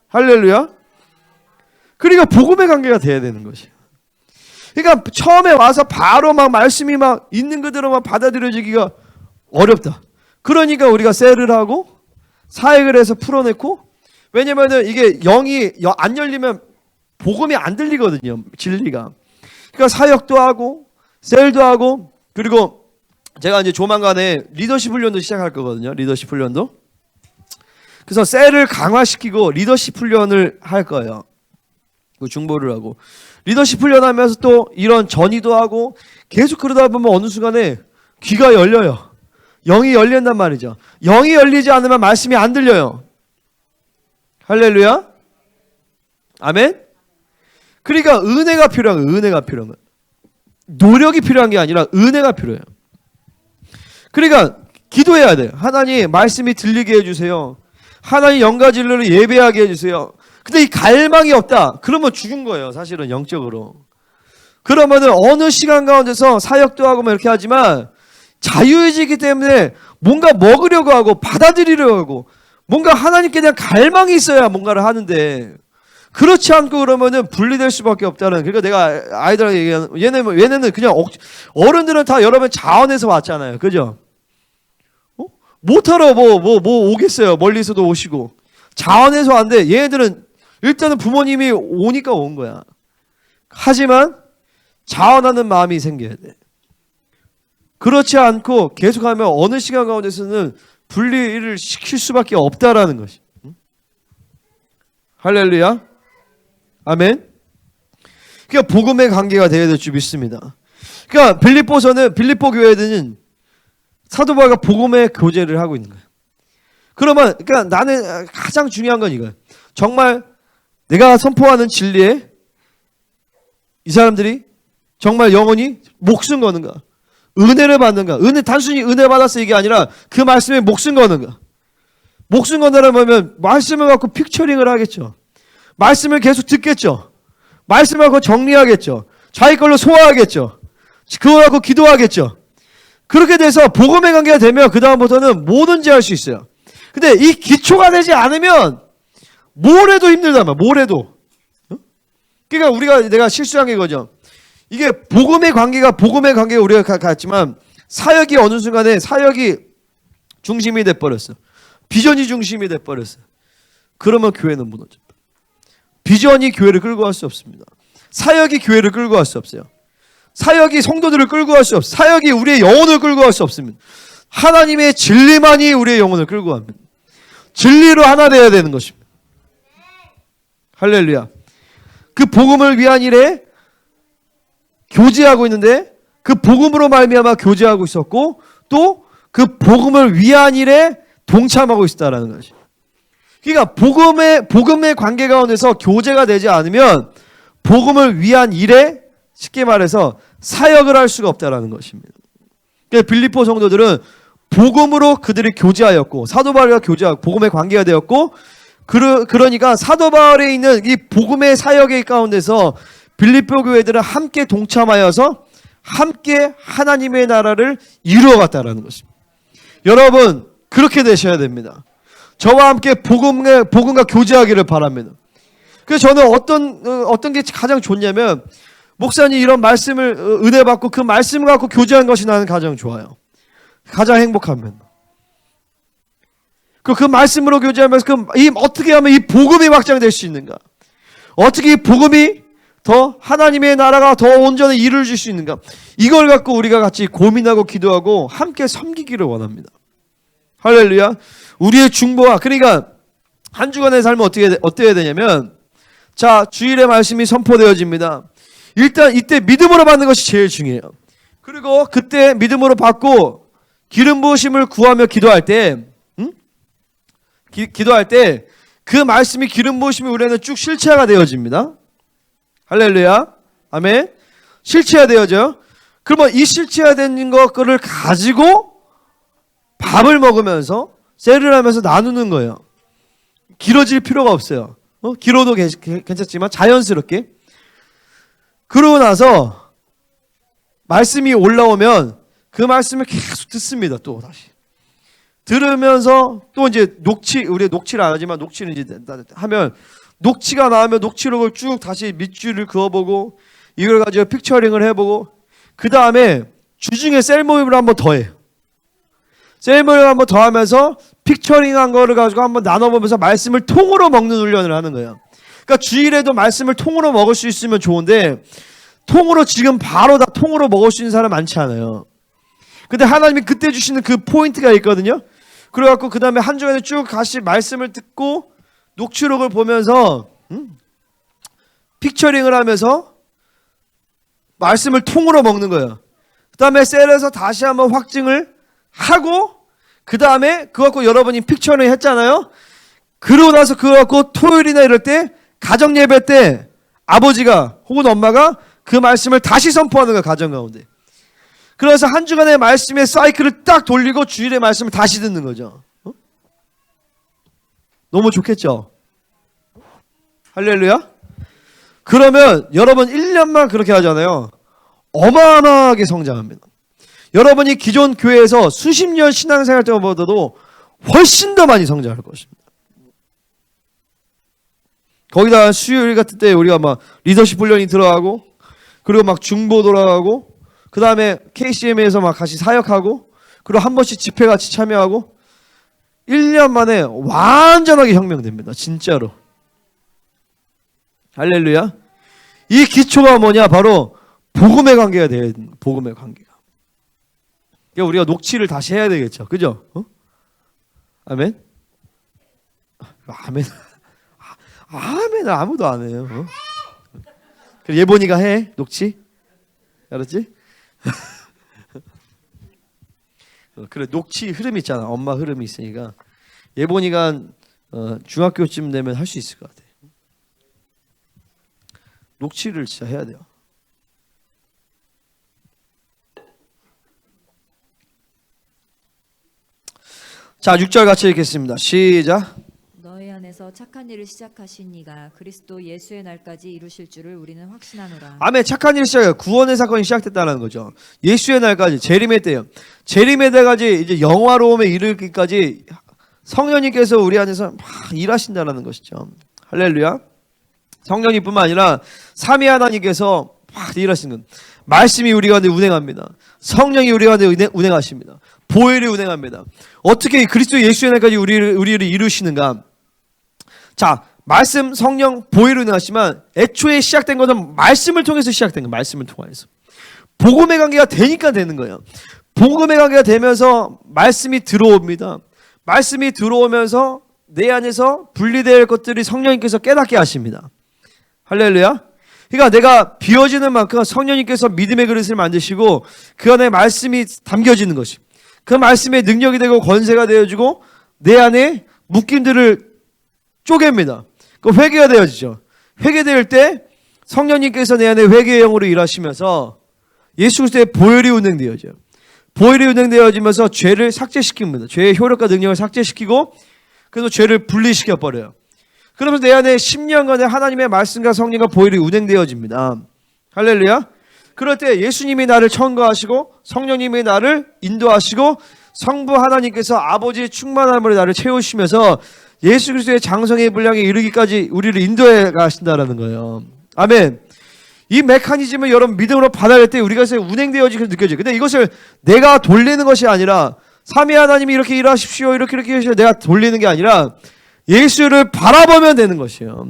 할렐루야. 그러니까 복음의 관계가 돼야 되는 것이에요. 그러니까 처음에 와서 바로 막 말씀이 막 있는 그대로 막 받아들여지기가 어렵다. 그러니까 우리가 셀을 하고 사역을 해서 풀어내고, 왜냐면은 이게 영이 안 열리면 복음이 안 들리거든요. 진리가. 그러니까 사역도 하고 셀도 하고, 그리고 제가 이제 조만간에 리더십 훈련도 시작할 거거든요. 리더십 훈련도. 그래서 셀을 강화시키고 리더십 훈련을 할 거예요. 중보를 하고 리더십 훈련하면서 또 이런 전의도 하고 계속 그러다 보면 어느 순간에 귀가 열려요. 영이 열린단 말이죠. 영이 열리지 않으면 말씀이 안 들려요. 할렐루야. 아멘. 그러니까 은혜가 필요한 거예요. 은혜가 필요한 거예요. 노력이 필요한 게 아니라 은혜가 필요해요. 그러니까 기도해야 돼요. 하나님 말씀이 들리게 해주세요. 하나님 영과 진리로 예배하게 해주세요. 근데 이 갈망이 없다. 그러면 죽은 거예요. 사실은 영적으로. 그러면은 어느 시간 가운데서 사역도 하고 막 이렇게 하지만 자유의지이기 때문에 뭔가 먹으려고 하고 받아들이려고 하고 뭔가 하나님께 대한 갈망이 있어야 뭔가를 하는데, 그렇지 않고 그러면은 분리될 수밖에 없다는. 그러니까 내가 아이들한테 얘기하는, 얘네는 그냥 어른들은 다 여러분 자원해서 왔잖아요. 그죠? 못하러 뭐 오겠어요. 멀리서도 오시고. 자원해서 왔는데 얘네들은 일단은 부모님이 오니까 온 거야. 하지만 자원하는 마음이 생겨야 돼. 그렇지 않고 계속하면 어느 시간 가운데서는 분리를 시킬 수밖에 없다라는 것이. 할렐루야. 아멘. 그러니까 복음의 관계가 되어야 될 줄 믿습니다. 그러니까 빌립보 교회는 사도 바울과 복음의 교제를 하고 있는 거예요. 그러면 그러니까 나는 가장 중요한 건 이거예요. 정말 내가 선포하는 진리에 이 사람들이 정말 영원히 목숨 거는가? 은혜를 받는가? 단순히 은혜 받았어 이게 아니라 그 말씀에 목숨 거는가? 목숨 건다면 말씀을 갖고 픽처링을 하겠죠. 말씀을 계속 듣겠죠. 말씀을 갖고 정리하겠죠. 자기 걸로 소화하겠죠. 그걸 갖고 기도하겠죠. 그렇게 돼서 복음의 관계가 되면 그 다음부터는 뭐든지 할 수 있어요. 근데 이 기초가 되지 않으면 뭘 해도 힘들단 말이야. 뭘 해도. 그러니까 내가 실수한 게 이거죠. 이게 복음의 관계가 우리가 갔지만 사역이 어느 순간에 사역이 중심이 돼버렸어. 비전이 중심이 돼버렸어. 그러면 교회는 무너져. 비전이 교회를 끌고 갈 수 없습니다. 사역이 교회를 끌고 갈 수 없어요. 사역이 성도들을 끌고 갈 수 없어요. 사역이 우리의 영혼을 끌고 갈 수 없습니다. 하나님의 진리만이 우리의 영혼을 끌고 갑니다. 진리로 하나 되어야 되는 것입니다. 할렐루야. 그 복음을 위한 일에 교제하고 있는데 그 복음으로 말미암아 교제하고 있었고 또 그 복음을 위한 일에 동참하고 있다라는 것이. 그러니까 복음의 관계 가운데서 교제가 되지 않으면 복음을 위한 일에 쉽게 말해서 사역을 할 수가 없다라는 것입니다. 그러니까 빌립보 성도들은 복음으로 그들이 교제하였고 사도 바울과 교제하고 복음의 관계가 되었고 그러니까 사도 바울에 있는 이 복음의 사역의 가운데서 빌립보 교회들은 함께 동참하여서 함께 하나님의 나라를 이루어갔다라는 것입니다. 여러분 그렇게 되셔야 됩니다. 저와 함께 복음과 교제하기를 바랍니다. 그래서 저는 어떤 게 가장 좋냐면 목사님 이런 말씀을 은혜 받고 그 말씀을 갖고 교제하는 것이 나는 가장 좋아요. 가장 행복합니다. 그 말씀으로 교제하면서 어떻게 하면 이 복음이 확장될 수 있는가? 어떻게 이 복음이 더 하나님의 나라가 더 온전히 이루어질 수 있는가? 이걸 갖고 우리가 같이 고민하고 기도하고 함께 섬기기를 원합니다. 할렐루야. 우리의 중보와 그러니까 한 주간의 삶은 어때야 되냐면 자 주일의 말씀이 선포되어집니다. 일단 이때 믿음으로 받는 것이 제일 중요해요. 그리고 그때 믿음으로 받고 기름 부으심을 구하며 기도할 때 기도할 때 그 말씀이 기름 부으심이 우리는 쭉 실체화가 되어집니다. 할렐루야. 아멘. 실체화 되어져요. 그러면 이 실체화된 것을 가지고 밥을 먹으면서 셀을 하면서 나누는 거예요. 길어질 필요가 없어요. 길어도 괜찮지만 자연스럽게. 그러고 나서 말씀이 올라오면 그 말씀을 계속 듣습니다. 또 다시. 들으면서 또 이제 우리 녹취를 안 하지만 녹취를 이제 하면 녹취가 나오면 녹취록을 쭉 다시 밑줄을 그어보고 이걸 가지고 픽처링을 해보고 그 다음에 주중에 셀 모임을 한번 더 해요. 셀 모임을 한번 더 하면서 픽처링한 거를 가지고 한번 나눠보면서 말씀을 통으로 먹는 훈련을 하는 거예요. 그러니까 주일에도 말씀을 통으로 먹을 수 있으면 좋은데 통으로 지금 바로 다 통으로 먹을 수 있는 사람 많지 않아요. 근데 하나님이 그때 주시는 그 포인트가 있거든요. 그래갖고 그 다음에 한 주간에 쭉 다시 말씀을 듣고 녹취록을 보면서 픽처링을 하면서 말씀을 통으로 먹는 거예요. 그 다음에 셀에서 다시 한번 확증을 하고 그 다음에 그거 갖고 여러분이 픽처링 했잖아요. 그러고 나서 그거 갖고 토요일이나 이럴 때 가정 예배 때 아버지가 혹은 엄마가 그 말씀을 다시 선포하는 거예요. 가정 가운데. 그래서 한 주간의 말씀의 사이클을 딱 돌리고 주일의 말씀을 다시 듣는 거죠. 너무 좋겠죠? 할렐루야? 그러면 여러분 1년만 그렇게 하잖아요. 어마어마하게 성장합니다. 여러분이 기존 교회에서 수십 년 신앙생활 때보다도 훨씬 더 많이 성장할 것입니다. 거기다 수요일 같은 때 우리가 막 리더십 훈련이 들어가고 그리고 막 중보 돌아가고 그 다음에 KCM에서 막 같이 사역하고 그리고 한 번씩 집회 같이 참여하고 1년 만에 완전하게 혁명됩니다. 진짜로. 할렐루야. 이 기초가 뭐냐? 바로 복음의 관계가 돼야 됩니다. 복음의 관계가. 그러니까 우리가 녹취를 다시 해야 되겠죠. 그죠? 아멘? 아멘. 아멘 아무도 안 해요. 그래 예본이가 해. 녹취. 알았지? 그래 녹취 흐름 있잖아. 엄마 흐름이 있으니까 예본이가 중학교쯤 되면 할 수 있을 것 같아. 녹취를 진짜 해야 돼요. 자 6절 같이 읽겠습니다. 시작. 너희 안에서 착한 일을 시작하신 이가 그리스도 예수의 날까지 이루실 줄을 우리는 확신하노라. 아멘. 착한 일 시작해요. 구원의 사건이 시작됐다는 거죠. 예수의 날까지 재림의 때요. 재림의 때까지 이제 영화로움에 이르기까지 성령님께서 우리 안에서 막 일하신다는 것이죠. 할렐루야. 성령님뿐만 아니라 삼위 하나님께서 막 일하시는 말씀이 우리 가운데 운행합니다. 성령이 우리 가운데 운행하십니다. 보혈이 운행합니다. 어떻게 그리스도 예수의 날까지 우리를 이루시는가? 자, 말씀, 성령, 보혈이 운행하시지만 애초에 시작된 것은 말씀을 통해서 시작된 거예요. 말씀을 통해서. 복음의 관계가 되니까 되는 거예요. 복음의 관계가 되면서 말씀이 들어옵니다. 말씀이 들어오면서 내 안에서 분리될 것들이 성령님께서 깨닫게 하십니다. 할렐루야. 그러니까 내가 비워지는 만큼 성령님께서 믿음의 그릇을 만드시고 그 안에 말씀이 담겨지는 것이, 그 말씀의 능력이 되고 권세가 되어지고 내 안에 묶임들을 쪼갭니다. 그 회개가 되어지죠. 회개될 때 성령님께서 내 안에 회개의 영으로 일하시면서 예수 그리스도의 보혈이 운행되어져요. 보혈이 운행되어지면서 죄를 삭제시킵니다. 죄의 효력과 능력을 삭제시키고 그래서 죄를 분리시켜 버려요. 그러면서 내 안에 10년간의 하나님의 말씀과 성령과 보혈이 운행되어집니다. 할렐루야. 그럴 때 예수님이 나를 청거하시고 성령님이 나를 인도하시고 성부 하나님께서 아버지의 충만함으로 나를 채우시면서 예수 그리스도의 장성의 분량에 이르기까지 우리를 인도해 가신다라는 거예요. 아멘. 이 메커니즘을 여러분 믿음으로 받아들일 때 우리가 운행되어지게 느껴져요. 근데 이것을 내가 돌리는 것이 아니라 삼위 하나님이 이렇게 일하십시오, 이렇게 하시오, 내가 돌리는 게 아니라 예수를 바라보면 되는 것이에요.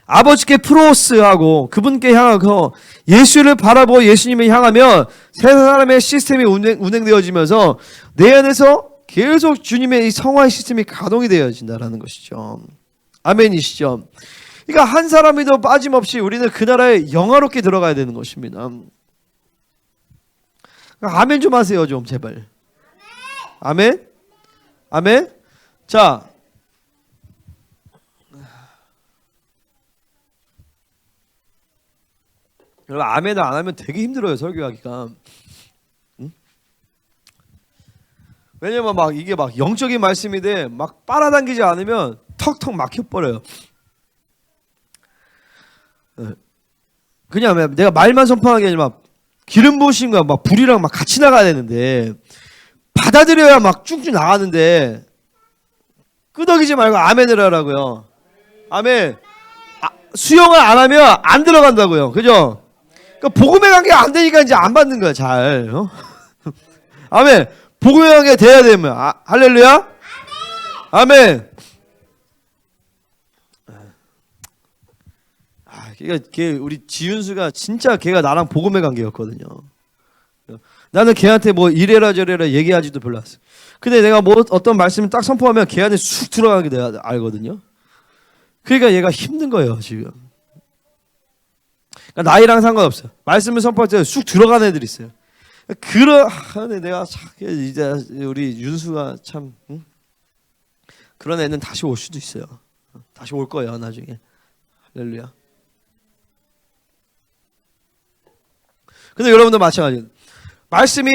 아버지께 프로스하고 그분께 향하고 예수를 바라보고 예수님을 향하면 세 사람의 시스템이 운행되어지면서 내 안에서 계속 주님의 이 성화의 시스템이 가동이 되어진다는 것이죠. 아멘이시죠. 그러니까 한 사람이도 빠짐없이 우리는 그 나라에 영화롭게 들어가야 되는 것입니다. 아멘 좀 하세요 좀 제발. 아멘. 아멘. 자, 여러분 아멘을 안 하면 되게 힘들어요 설교하기가. 응? 왜냐면 막 이게 막 영적인 말씀인데 막 빨아당기지 않으면 턱턱 막혀버려요. 그냥 내가 말만 선포하는 게 아니라 막 기름 부으심과 막 불이랑 막 같이 나가야 되는데 받아들여야 막 쭉쭉 나가는데 끄덕이지 말고 아멘을 하라고요. 아멘. 수용을 안 하면 안 들어간다고요. 그죠? 그러니까 복음의 관계가 안 되니까 이제 안 받는 거야 잘. 아멘. 복음의 관계가 돼야 되면 할렐루야. 아멘. 그러니까 우리 지윤수가 진짜 걔가 나랑 복음의 관계였거든요. 나는 걔한테 뭐 이래라 저래라 얘기하지도 별로 않았어. 근데 내가 뭐 어떤 말씀을 딱 선포하면 걔 안에 쑥 들어가게 내가 알거든요. 그러니까 얘가 힘든 거예요 지금. 그러니까 나이랑 상관없어요. 말씀을 선포할 때 쑥 들어가는 애들이 있어요. 근데 내가 참 이제 우리 윤수가 참 그런 애는 다시 올 수도 있어요. 다시 올 거예요 나중에. 할렐루야. 근데 여러분도 마찬가지예요. 말씀이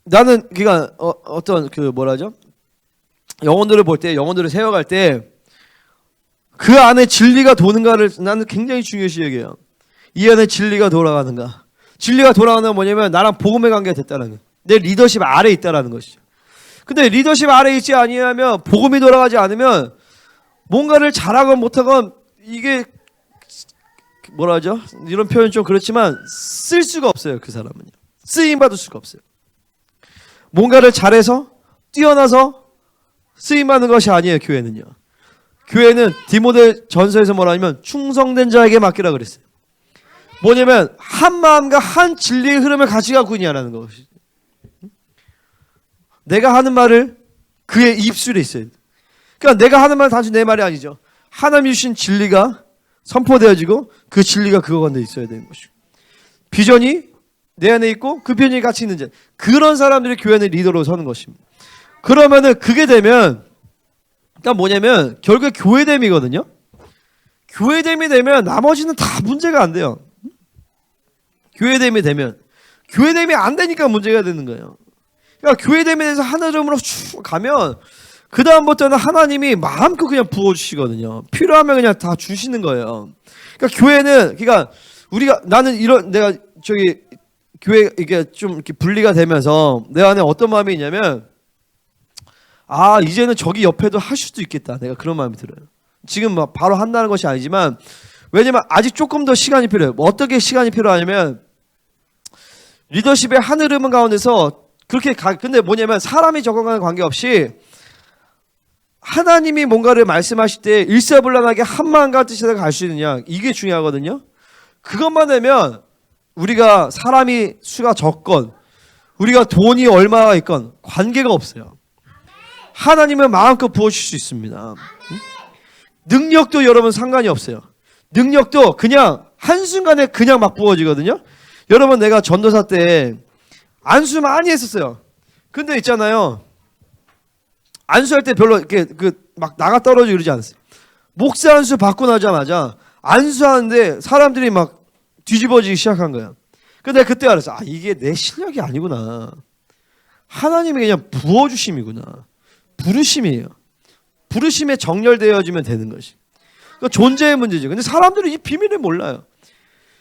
나는 그러니까 어떤 그 뭐라죠? 영혼들을 볼 때, 영혼들을 세워갈 때 그 안에 진리가 도는가를 나는 굉장히 중요시 여겨요. 이 안에 진리가 돌아가는가? 진리가 돌아가는 건 뭐냐면 나랑 복음의 관계가 됐다는 거예요. 내 리더십 아래 있다라는 것이죠. 근데 리더십 아래 있지 아니하면 복음이 돌아가지 않으면 뭔가를 잘하건 못하건 이게 뭐라죠? 이런 표현 좀 그렇지만 쓸 수가 없어요. 그 사람은요. 쓰임 받을 수가 없어요. 뭔가를 잘해서 뛰어나서 쓰임 받는 것이 아니에요. 교회는요. 교회는 디모데 전서에서 뭐라냐면 충성된 자에게 맡기라 그랬어요. 뭐냐면 한 마음과 한 진리의 흐름을 같이 갖고 있냐라는 것이. 내가 하는 말을 그의 입술에 있어요. 그러니까 내가 하는 말은 단순히 내 말이 아니죠. 하나님 주신 진리가 선포되어지고 그 진리가 그거 가운데 있어야 되는 것이고, 비전이 내 안에 있고 그 비전이 같이 있는 자, 그런 사람들이 교회 안에 리더로 서는 것입니다. 그러면은 그게 되면 그러니까 뭐냐면 결국에 교회됨이거든요. 교회됨이 되면 나머지는 다 문제가 안 돼요. 교회됨이 되면 교회됨이 안 되니까 문제가 되는 거예요. 그러니까 교회됨에 대해서 하나점으로 쭉 가면 그 다음부터는 하나님이 마음껏 그냥 부어주시거든요. 필요하면 그냥 다 주시는 거예요. 그러니까 교회는 그러니까 우리가 나는 이런 내가 저기 교회 이게 좀 이렇게 분리가 되면서 내 안에 어떤 마음이 있냐면 이제는 저기 옆에도 할 수도 있겠다. 내가 그런 마음이 들어요. 지금 막 바로 한다는 것이 아니지만 왜냐면 아직 조금 더 시간이 필요해요. 뭐 어떻게 시간이 필요하냐면 리더십의 한 흐름 가운데서 그렇게 근데 뭐냐면 사람이 적응하는 관계없이 하나님이 뭔가를 말씀하실 때 일사불란하게 한마음과 뜻에서 갈 수 있느냐 이게 중요하거든요. 그것만 되면 우리가 사람이 수가 적건 우리가 돈이 얼마가 있건 관계가 없어요. 하나님은 마음껏 부어주실 수 있습니다. 능력도 여러분 상관이 없어요. 능력도 그냥 한순간에 그냥 막 부어지거든요. 여러분 내가 전도사 때 안수 많이 했었어요. 근데 있잖아요. 안수할 때 별로 이렇게 막 나가 떨어지고 이러지 않았어요. 목사 안수 받고 나자마자 안수하는데 사람들이 막 뒤집어지기 시작한 거야. 근데 그때 알았어. 아, 이게 내 실력이 아니구나. 하나님이 그냥 부어주심이구나. 부르심이에요. 부르심에 정렬되어지면 되는 것이. 그러니까 존재의 문제죠. 근데 사람들은 이 비밀을 몰라요.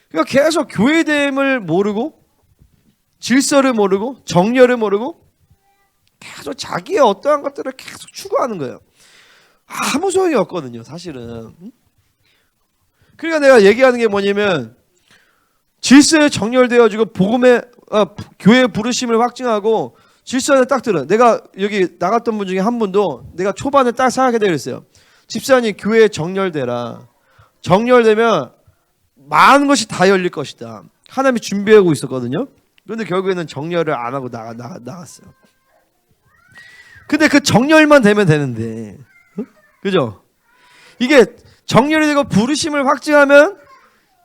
그러니까 계속 교회됨을 모르고 질서를 모르고 정렬을 모르고 계속 자기의 어떠한 것들을 계속 추구하는 거예요. 아무 소용이 없거든요, 사실은. 그러니까 내가 얘기하는 게 뭐냐면 질서에 정렬되어지고 복음의 교회의 부르심을 확증하고 질서에 딱 들어. 내가 여기 나갔던 분 중에 한 분도 내가 초반에 딱 생각하게 되었어요. 집사님 교회에 정렬되라. 정렬되면 많은 것이 다 열릴 것이다. 하나님이 준비하고 있었거든요. 그런데 결국에는 정렬을 안 하고 나갔어요. 근데 그 정렬만 되면 되는데, 그죠? 이게 정렬이 되고 부르심을 확증하면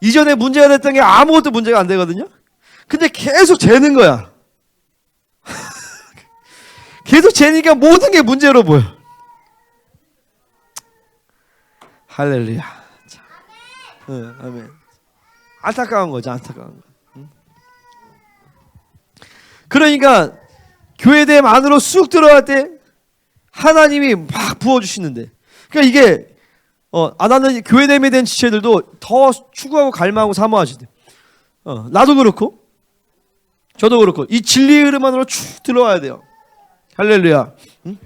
이전에 문제가 됐던 게 아무것도 문제가 안 되거든요. 근데 계속 재는 거야. 계속 재니까 모든 게 문제로 보여. 할렐루야. 응, 아멘. 안타까운 거죠, 안타까운 거. 응? 그러니까 교회됨 안으로 쑥 들어갈 때 하나님이 막 부어주시는데, 그러니까 이게 나는 교회됨에 대한 지체들도 더 추구하고 갈망하고 사모하시대. 나도 그렇고 저도 그렇고 이 진리의 흐름 안으로 쭉 들어와야 돼요. 할렐루야. 응?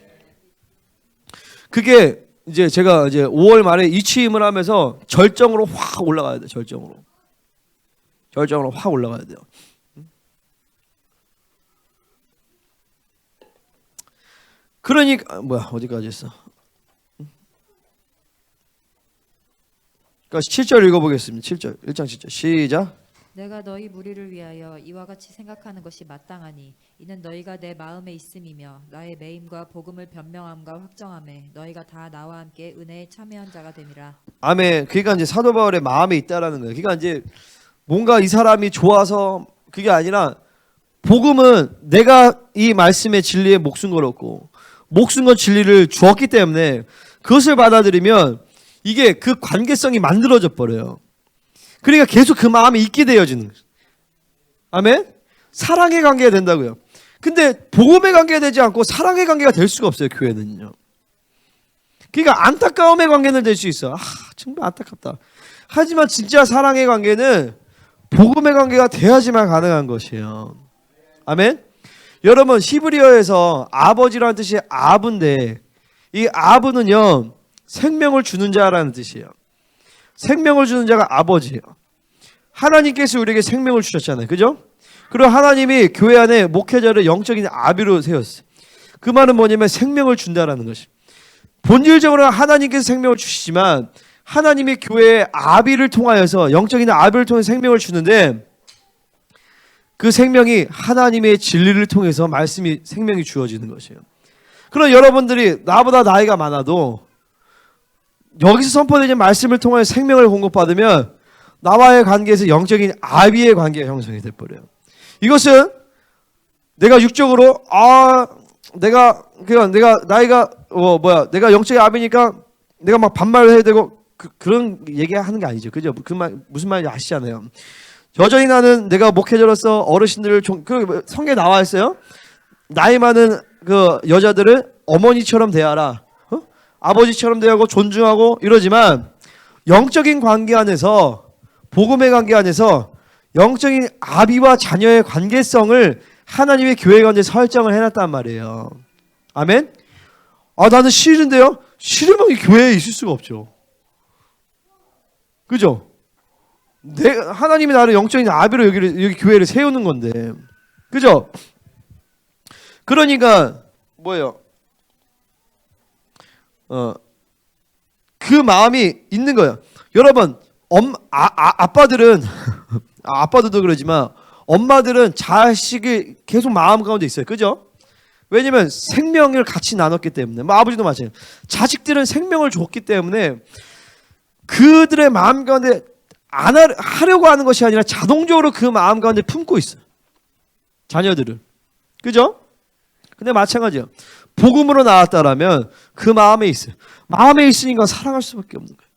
그게 이제 제가 이제 5월 말에 이취임을 하면서 절정으로 확 올라가야 돼. 절정으로 확 올라가야 돼요. 그러니까 뭐야 어디까지 했어? 그러니까 7절 읽어보겠습니다. 7절 1장 7절 시작. 내가 너희 무리를 위하여 이와 같이 생각하는 것이 마땅하니 이는 너희가 내 마음에 있음이며 나의 매임과 복음을 변명함과 확정함에 너희가 다 나와 함께 은혜에 참여한 자가 됨이라. 아멘. 그러니까 이제 사도 바울의 마음에 있다라는 거예요. 그러니까 이제 뭔가 이 사람이 좋아서 그게 아니라 복음은 내가 이 말씀의 진리에 목숨 걸었고 목숨 건 진리를 주었기 때문에 그것을 받아들이면 이게 그 관계성이 만들어져 버려요. 그러니까 계속 그 마음이 있게 되어지는 거죠. 아멘? 사랑의 관계가 된다고요. 근데 복음의 관계가 되지 않고 사랑의 관계가 될 수가 없어요, 교회는요. 그러니까 안타까움의 관계는 될 수 있어. 정말 안타깝다. 하지만 진짜 사랑의 관계는 복음의 관계가 돼야지만 가능한 것이에요. 아멘? 여러분 히브리어에서 아버지라는 뜻이 아브인데 이 아브는요 생명을 주는 자라는 뜻이에요. 생명을 주는 자가 아버지예요. 하나님께서 우리에게 생명을 주셨잖아요. 그죠? 그리고 하나님이 교회 안에 목회자를 영적인 아비로 세웠어요. 그 말은 뭐냐면 생명을 준다라는 것이. 본질적으로 하나님께서 생명을 주시지만 하나님이 교회의 아비를 통하여서 영적인 아비를 통해 생명을 주는데 그 생명이 하나님의 진리를 통해서 말씀이 생명이 주어지는 것이에요. 그럼 여러분들이 나보다 나이가 많아도 여기서 선포되는 말씀을 통해 생명을 공급받으면 나와의 관계에서 영적인 아비의 관계가 형성이 돼버려요. 이것은 내가 육적으로 내가 나이가 내가 영적인 아비니까 내가 막 반말을 해야 되고 그런 얘기하는 게 아니죠. 그죠? 그 말 무슨 말인지 아시잖아요. 여전히 나는 내가 목회자로서 어르신들을 성경에 나와 있어요. 나이 많은 그 여자들을 어머니처럼 대하라. 아버지처럼 대하고 존중하고 이러지만 영적인 관계 안에서 복음의 관계 안에서 영적인 아비와 자녀의 관계성을 하나님의 교회 가운데 설정을 해놨단 말이에요. 아멘? 나는 싫은데요? 싫으면 이 교회에 있을 수가 없죠. 그죠? 하나님이 나를 영적인 아비로 여기 교회를 세우는 건데. 그죠? 그러니까 뭐예요? 그 마음이 있는 거예요. 여러분, 아빠들은 아빠들도 그러지만 엄마들은 자식이 계속 마음 가운데 있어요. 그죠? 왜냐면 생명을 같이 나눴기 때문에. 뭐 아버지도 마찬가지예요. 자식들은 생명을 줬기 때문에 그들의 마음 가운데 안 하려고 하는 것이 아니라 자동적으로 그 마음 가운데 품고 있어요. 자녀들을. 그죠? 근데 마찬가지예요. 복음으로 나왔다라면 그 마음에 있어요. 마음에 있으니까 사랑할 수밖에 없는 거예요.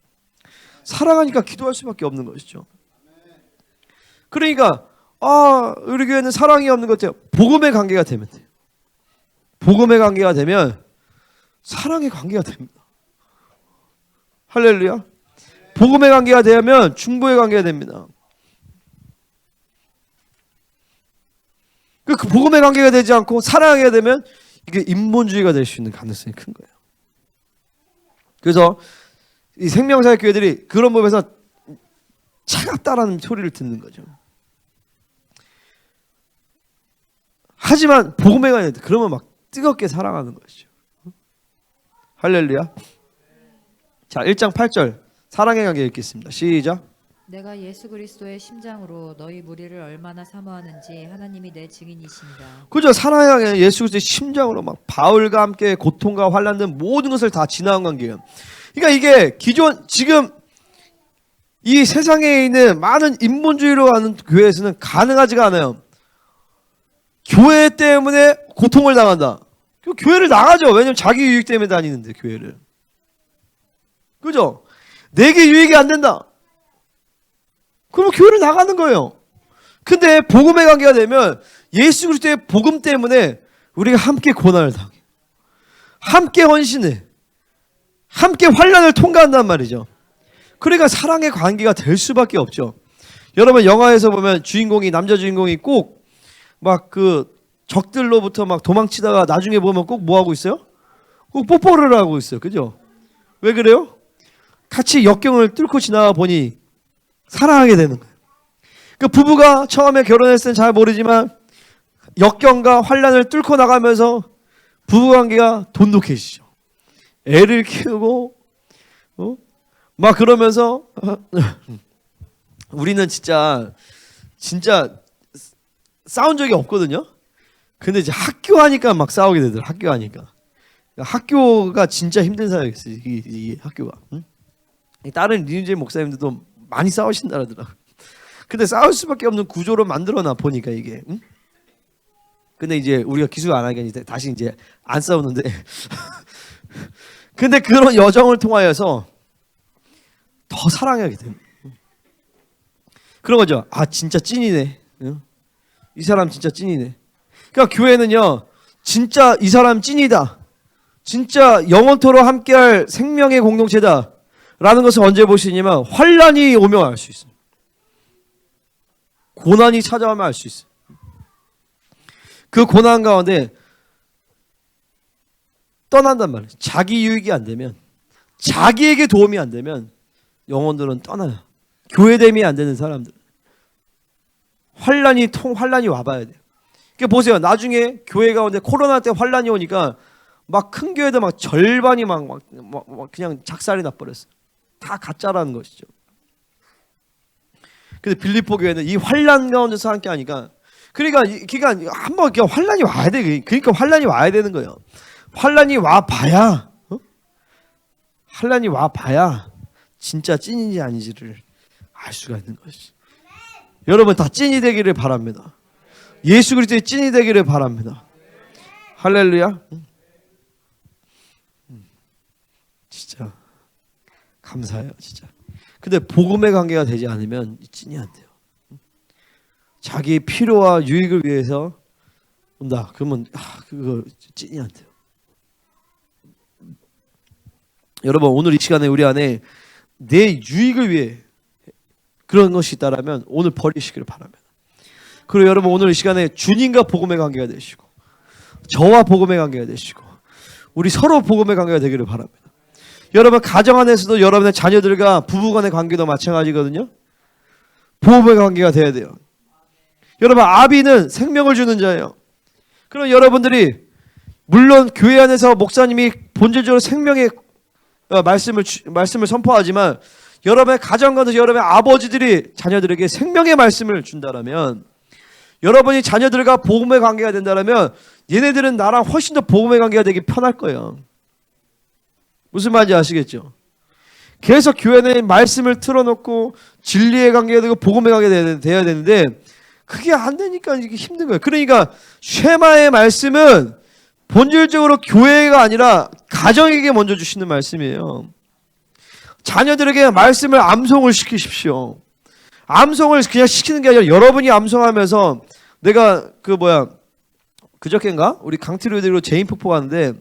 사랑하니까 기도할 수밖에 없는 것이죠. 그러니까 우리 교회는 사랑이 없는 것 같아요. 복음의 관계가 되면 돼요. 복음의 관계가 되면 사랑의 관계가 됩니다. 할렐루야. 복음의 관계가 되면 중보의 관계가 됩니다. 그 복음의 관계가 되지 않고 사랑하게 되면 이게 인본주의가 될 수 있는 가능성이 큰 거예요. 그래서 이 생명사역 교회들이 그런 부분에서 차갑다라는 소리를 듣는 거죠. 하지만 복음의 관계 그러면 막 뜨겁게 사랑하는 것이죠. 할렐루야. 자, 1장 8절 사랑의 관계 읽겠습니다. 시작. 내가 예수 그리스도의 심장으로 너희 무리를 얼마나 사모하는지 하나님이 내 증인이십니다. 그죠? 사랑의 관계 예수 그리스도의 심장으로 막 바울과 함께 고통과 환난 등 모든 것을 다 지나간 관계예요. 그러니까 이게 기존 지금 이 세상에 있는 많은 인본주의로 가는 교회에서는 가능하지가 않아요. 교회 때문에 고통을 당한다. 교회를 나가죠. 왜냐면 자기 유익 때문에 다니는데 교회를. 그죠? 내게 유익이 안 된다. 그러면 교회를 나가는 거예요. 근데 복음의 관계가 되면 예수 그리스도의 복음 때문에 우리가 함께 고난을 당해. 함께 헌신해. 함께 환난을 통과한단 말이죠. 그러니까 사랑의 관계가 될 수밖에 없죠. 여러분 영화에서 보면 남자 주인공이 꼭 막 그 적들로부터 막 도망치다가 나중에 보면 꼭 뭐 하고 있어요? 꼭 뽀뽀를 하고 있어요. 그죠? 왜 그래요? 같이 역경을 뚫고 지나가 보니 사랑하게 되는 거예요. 그 부부가 처음에 결혼했을 땐 잘 모르지만 역경과 환난을 뚫고 나가면서 부부관계가 돈독해지죠. 애를 키우고 막 그러면서 우리는 진짜 싸운 적이 없거든요. 근데 이제 학교 하니까 막 싸우게 되더라고요. 학교 하니까. 학교가 진짜 힘든 사역이었어요. 이 학교가. 응? 다른 리니지 목사님들도 많이 싸우신다 그러더라고요. 근데 싸울 수밖에 없는 구조로 만들어놔 보니까 이게. 응? 근데 이제 우리가 기술 안 하니까 이제 다시 이제 안 싸우는데. 근데 그런 여정을 통하여서 더 사랑하게 됩니다. 그런 거죠. 아 진짜 찐이네. 응? 이 사람 진짜 찐이네. 그러니까 교회는요. 진짜 이 사람 찐이다. 진짜 영원토록 함께할 생명의 공동체다. 라는 것을 언제 볼 수 있냐면 환난이 오면 알 수 있어요. 고난이 찾아오면 알 수 있어요. 그 고난 가운데 떠난단 말이에요. 자기 유익이 안 되면, 자기에게 도움이 안 되면 영혼들은 떠나요. 교회됨이 안 되는 사람들. 환란이 와봐야 돼요. 그러니까 보세요. 나중에 교회 가운데 코로나 때 환란이 오니까 막 큰 교회도 막 절반이 막 그냥 작살이 나버렸어요. 다 가짜라는 것이죠. 근데 빌립보 교회는 이 환란 가운데서 함께 하니까 그러니까 한번 환란이 와야 돼. 그러니까 환란이 와야 되는 거예요. 환란이 와 봐야 환란이 와 봐야 진짜 찐인지 아닌지를 알 수가 있는 것이죠. 여러분 다 찐이 되기를 바랍니다. 예수 그리스도의 찐이 되기를 바랍니다. 할렐루야. 진짜 감사해요, 진짜. 근데 복음의 관계가 되지 않으면 찐이 안 돼요. 자기 필요와 유익을 위해서 온다. 그러면 그거 찐이 안 돼요. 여러분 오늘 이 시간에 우리 안에 내 유익을 위해 그런 것이 있다라면 오늘 버리시기를 바랍니다. 그리고 여러분 오늘 이 시간에 주님과 복음의 관계가 되시고 저와 복음의 관계가 되시고 우리 서로 복음의 관계가 되기를 바랍니다. 여러분 가정 안에서도 여러분의 자녀들과 부부간의 관계도 마찬가지거든요. 복음의 관계가 돼야 돼요. 여러분 아비는 생명을 주는 자예요. 그럼 여러분들이 물론 교회 안에서 목사님이 본질적으로 생명의 말씀을 선포하지만 여러분의 가정 가운데서 여러분의 아버지들이 자녀들에게 생명의 말씀을 준다라면 여러분이 자녀들과 복음의 관계가 된다면 얘네들은 나랑 훨씬 더 복음의 관계가 되기 편할 거예요. 무슨 말인지 아시겠죠? 계속 교회는 말씀을 틀어놓고 진리의 관계가 되고 복음의 관계가 돼야 되는데 그게 안 되니까 이게 힘든 거예요. 그러니까 쉐마의 말씀은 본질적으로 교회가 아니라 가정에게 먼저 주시는 말씀이에요. 자녀들에게 말씀을 암송을 시키십시오. 암송을 그냥 시키는 게 아니라 여러분이 암송하면서 내가 그저께인가 우리 강티로드로 제인폭포 가는데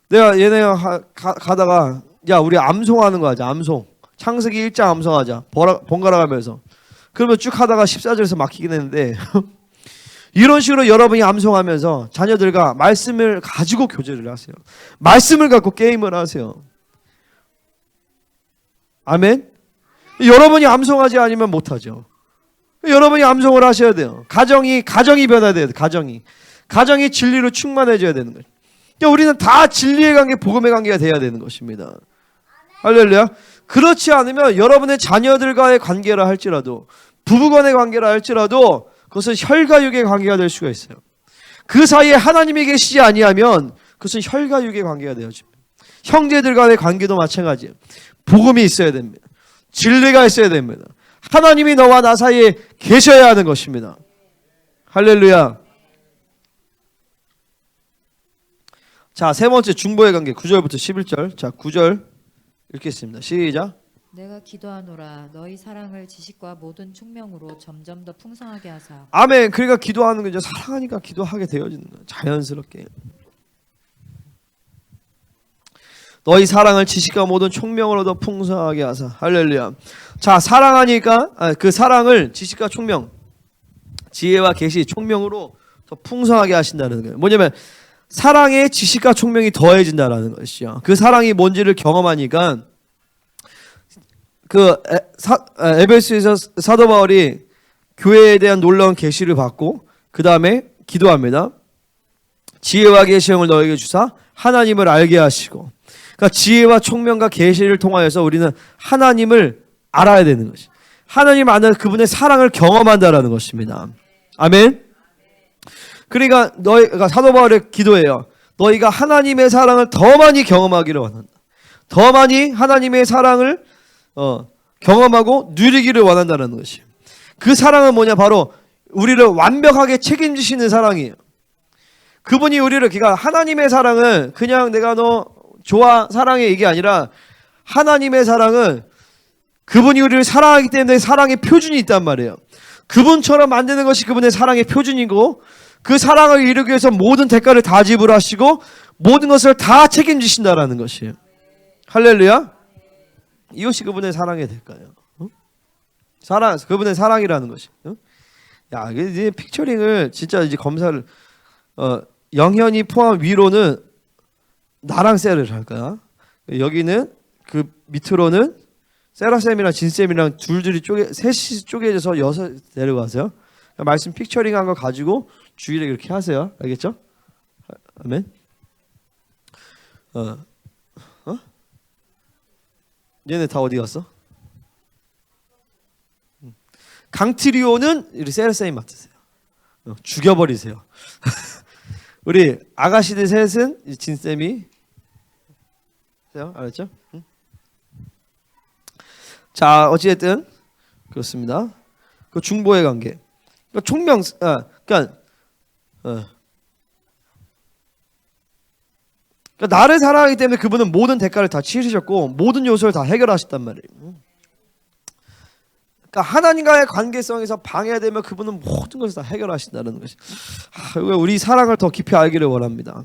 내가 얘네가 가다가 야 우리 암송하는 거 하자. 암송 창세기 1장 암송하자. 번갈아 가면서 그러면 쭉 하다가 14절에서 막히긴 했는데 이런 식으로 여러분이 암송하면서 자녀들과 말씀을 가지고 교제를 하세요. 말씀을 갖고 게임을 하세요. 아멘. 여러분이 암송하지 않으면 못하죠. 여러분이 암송을 하셔야 돼요. 가정이 변화돼야 돼요. 가정이 진리로 충만해져야 되는 거예요. 그러니까 우리는 다 진리의 관계, 복음의 관계가 돼야 되는 것입니다. 할렐루야. 그렇지 않으면 여러분의 자녀들과의 관계라 할지라도 부부간의 관계라 할지라도 그것은 혈과육의 관계가 될 수가 있어요. 그 사이에 하나님이 계시지 아니하면 그것은 혈과육의 관계가 되어집니다. 형제들과의 관계도 마찬가지예요. 복음이 있어야 됩니다. 진리가 있어야 됩니다. 하나님이 너와 나 사이에 계셔야 하는 것입니다. 할렐루야. 자, 세 번째 중보의 관계 9절부터 11절. 자, 9절 읽겠습니다. 시작. 내가 기도하노라 너희 사랑을 지식과 모든 총명으로 점점 더 풍성하게 하사. 아멘. 그러니까 기도하는 거죠. 사랑하니까 기도하게 되어지는 거예요. 자연스럽게. 너희 사랑을 지식과 모든 총명으로 더 풍성하게 하사. 할렐루야. 자, 사랑하니까 그 사랑을 지식과 총명, 지혜와 계시, 총명으로 더 풍성하게 하신다는 거예요. 뭐냐면 사랑의 지식과 총명이 더해진다라는 것이죠. 그 사랑이 뭔지를 경험하니까 에베소에서 사도 바울이 교회에 대한 놀라운 계시를 받고 그 다음에 기도합니다. 지혜와 계시형을 너에게 주사 하나님을 알게 하시고. 그러니까 지혜와 총명과 계시를 통하여서 우리는 하나님을 알아야 되는 것이. 하나님 안에 그분의 사랑을 경험한다라는 것입니다. 아멘. 그러니까 너희가 사도 바울의 기도예요. 너희가 하나님의 사랑을 더 많이 경험하기를 원한다. 더 많이 하나님의 사랑을 경험하고 누리기를 원한다는 것이에요. 그 사랑은 뭐냐? 바로 우리를 완벽하게 책임지시는 사랑이에요. 그분이 우리를, 그러니까 하나님의 사랑은 그냥 내가 너 좋아 사랑해 이게 아니라 하나님의 사랑은 그분이 우리를 사랑하기 때문에 사랑의 표준이 있단 말이에요. 그분처럼 만드는 것이 그분의 사랑의 표준이고 그 사랑을 이루기 위해서 모든 대가를 다 지불하시고 모든 것을 다 책임지신다라는 것이에요. 할렐루야. 이것이 그분의 사랑의 대가예요. 사랑, 그분의 사랑이라는 것이. 야, 이제 픽처링을 진짜 이제 검사를 영현이 포함 위로는 나랑 셀을 할까? 여기는 그 밑으로는 세라쌤이랑 진쌤이랑 둘둘이 셋이 쪼개져서 6 내려가세요. 말씀 픽처링한 거 가지고 주일에 이렇게 하세요. 알겠죠? 아멘. 얘네 다 어디 갔어? 강트리오는 우리 세라쌤이 맡으세요. 죽여버리세요. 우리 아가씨들 셋은 진쌤이 알았죠? 자, 어찌됐든 그렇습니다. 그 중보의 관계. 그러니까 총명, 그러니까 나를 사랑하기 때문에 그분은 모든 대가를 다 치르셨고 모든 요소를 다 해결하셨단 말이에요. 그러니까 하나님과의 관계성에서 방해되면 그분은 모든 것을 다 해결하신다는 것이. 우리 사랑을 더 깊이 알기를 원합니다.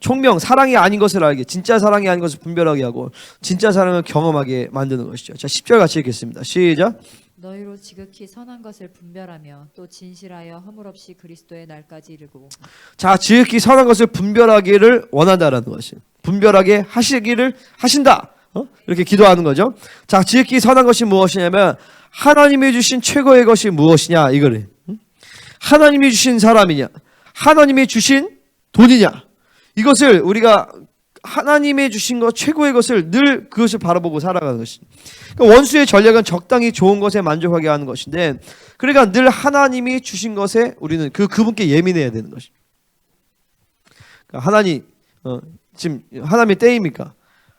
총명, 사랑이 아닌 것을 알게, 진짜 사랑이 아닌 것을 분별하게 하고 진짜 사랑을 경험하게 만드는 것이죠. 자, 10절 같이 읽겠습니다. 시작. 너희로 지극히 선한 것을 분별하며 또 진실하여 허물 없이 그리스도의 날까지 이르고. 자, 지극히 선한 것을 분별하기를 원한다라는 것이. 분별하게 하시기를 하신다. 이렇게 기도하는 거죠. 자, 지극히 선한 것이 무엇이냐면 하나님이 주신 최고의 것이 무엇이냐 이거래. 하나님이 주신 사람이냐, 하나님이 주신 돈이냐. 이것을 우리가 하나님의 주신 것 최고의 것을 늘 그것을 바라보고 살아가는 것이. 그러니까 원수의 전략은 적당히 좋은 것에 만족하게 하는 것인데, 그러니까 늘 하나님이 주신 것에 우리는 그분께 예민해야 되는 것이. 그러니까 하나님 지금 하나님의 때입니까?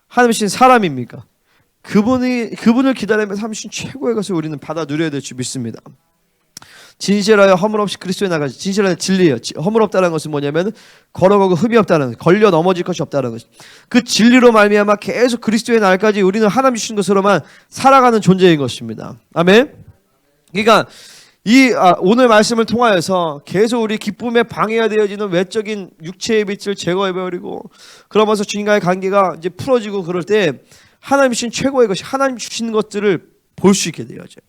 하나님이 주신 사람입니까? 그분을 기다리면서 하나님 주신 최고의 것을 우리는 받아 누려야 될 줄 믿습니다. 진실하여 허물없이 그리스도에 나가지. 진실하여 진리예요. 허물없다는 것은 뭐냐면 걸어가고 흠이 없다는 것, 걸려 넘어질 것이 없다는 것. 그 진리로 말미암아 계속 그리스도의 날까지 우리는 하나님 주신 것으로만 살아가는 존재인 것입니다. 아멘. 그러니까 오늘 말씀을 통하여서 계속 우리 기쁨에 방해가 되어지는 외적인 육체의 빛을 제거해버리고, 그러면서 주님과의 관계가 이제 풀어지고 그럴 때 하나님 주신 최고의 것이 하나님 주신 것들을 볼 수 있게 되어져요.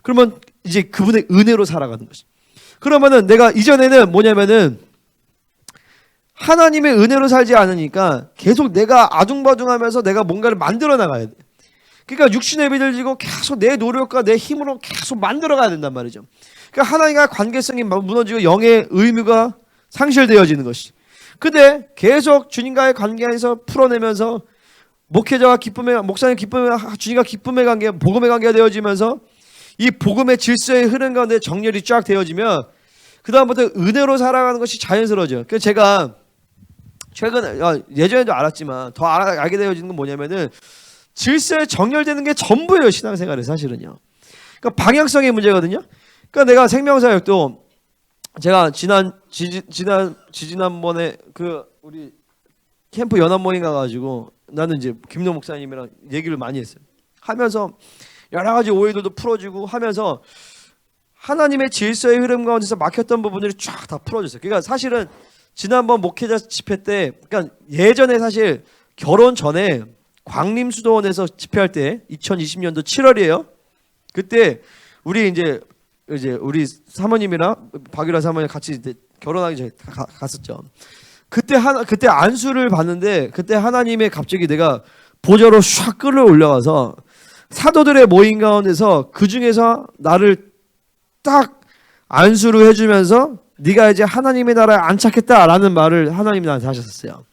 그러면 이제 그분의 은혜로 살아가는 것이. 그러면은 내가 이전에는 뭐냐면은 하나님의 은혜로 살지 않으니까 계속 내가 아둥바둥하면서 내가 뭔가를 만들어 나가야 돼. 그러니까 육신의 빛을 지고 계속 내 노력과 내 힘으로 계속 만들어 가야 된단 말이죠. 그러니까 하나님과 관계성이 무너지고 영의 의무가 상실되어지는 것이. 근데 계속 주님과의 관계에서 풀어내면서 목회자와 목사님 주님과 기쁨의 관계, 복음의 관계가 되어지면서 이 복음의 질서의 흐름 가운데 정렬이 쫙 되어지면 그 다음부터 은혜로 살아가는 것이 자연스러워져요. 그래서 제가 최근에 예전에도 알았지만 더 알게 되어지는 건 뭐냐면은 질서에 정렬되는 게 전부예요. 신앙생활에 사실은요. 그러니까 방향성의 문제거든요. 그러니까 내가 생명사역도 제가 지난번에 우리 캠프 연합 모임 가가지고 나는 이제 김노 목사님이랑 얘기를 많이 했어요. 하면서 여러 가지 오해들도 풀어주고 하면서 하나님의 질서의 흐름 가운데서 막혔던 부분들이 쫙 다 풀어졌어요. 그러니까 사실은 지난번 목회자 집회 때, 그러니까 예전에 사실 결혼 전에 광림수도원에서 집회할 때 2020년도 7월이에요. 그때 우리 이제 우리 사모님이랑 박유라 사모님 같이 이제 결혼하기 전에 갔었죠. 그때 안수를 받는데 그때 하나님의 갑자기 내가 보좌로 샥 끌어올려가서 사도들의 모임 가운데서 그 중에서 나를 딱 안수를 해주면서 네가 이제 하나님의 나라에 안착했다라는 말을 하나님이 나한테 하셨어요.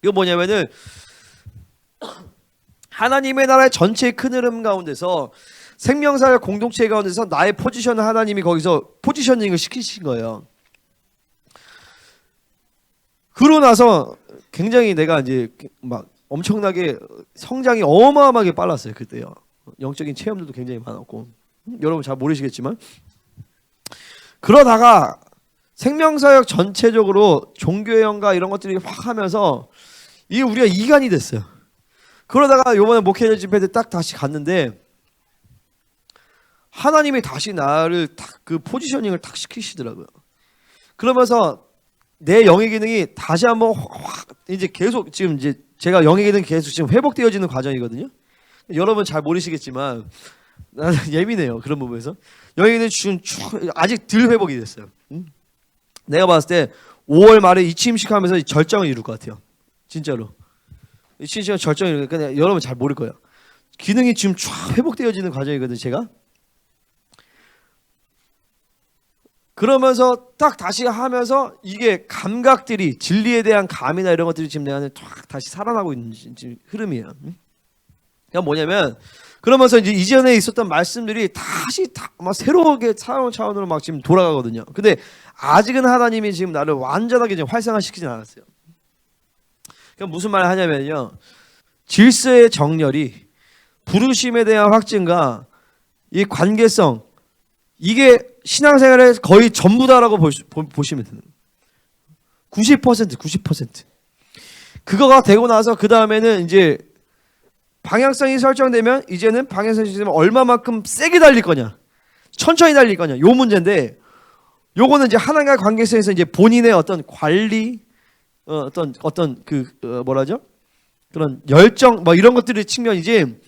이거 뭐냐면은 하나님의 나라의 전체의 큰 흐름 가운데서 생명사회 공동체 가운데서 나의 포지션을 하나님이 거기서 포지셔닝을 시키신 거예요. 그러고 나서 굉장히 내가 이제 막 엄청나게 성장이 어마어마하게 빨랐어요. 그때요. 영적인 체험들도 굉장히 많았고, 여러분 잘 모르시겠지만, 그러다가 생명사역 전체적으로 종교형과 이런 것들이 확 하면서 이게 우리가 이간이 됐어요. 그러다가 요번에 목회자 집회 때 딱 다시 갔는데 하나님이 다시 나를 딱 그 포지셔닝을 딱 시키시더라고요. 그러면서 내 영의 기능이 다시 한번 확 이제 계속 지금 이제 제가 영의 기능이 계속 지금 회복되어지는 과정이거든요. 여러분 잘 모르시겠지만 나는 예민해요. 그런 부분에서 영의 기능이 지금 아직 덜 회복이 됐어요. 내가 봤을 때 5월 말에 이침식하면서 절정을 이룰 것 같아요. 진짜로. 이침식은 절정을 이루니까 여러분 잘 모를 거예요. 기능이 지금 쫙 회복되어지는 과정이거든요. 제가. 그러면서 딱 다시 하면서 이게 감각들이 진리에 대한 감이나 이런 것들이 지금 내 안에 탁 다시 살아나고 있는 흐름이에요. 그러니까 뭐냐면 그러면서 이제 이전에 있었던 말씀들이 다시 막 새롭게 차원으로 막 지금 돌아가거든요. 근데 아직은 하나님이 지금 나를 완전하게 지금 활성화시키진 않았어요. 그러니까 무슨 말을 하냐면요, 질서의 정렬이 부르심에 대한 확증과 이 관계성, 이게 신앙생활의 거의 전부다라고 보시면 되는 거예요. 90%. 그거가 되고 나서 그 다음에는 이제 방향성이 설정되면 이제는 방향성이 설정되면 얼마만큼 세게 달릴 거냐, 천천히 달릴 거냐, 요 문제인데, 요거는 이제 하나님과의 관계성에서 이제 본인의 어떤 관리, 어떤 뭐라죠? 그런 열정, 뭐 이런 것들의 측면이지,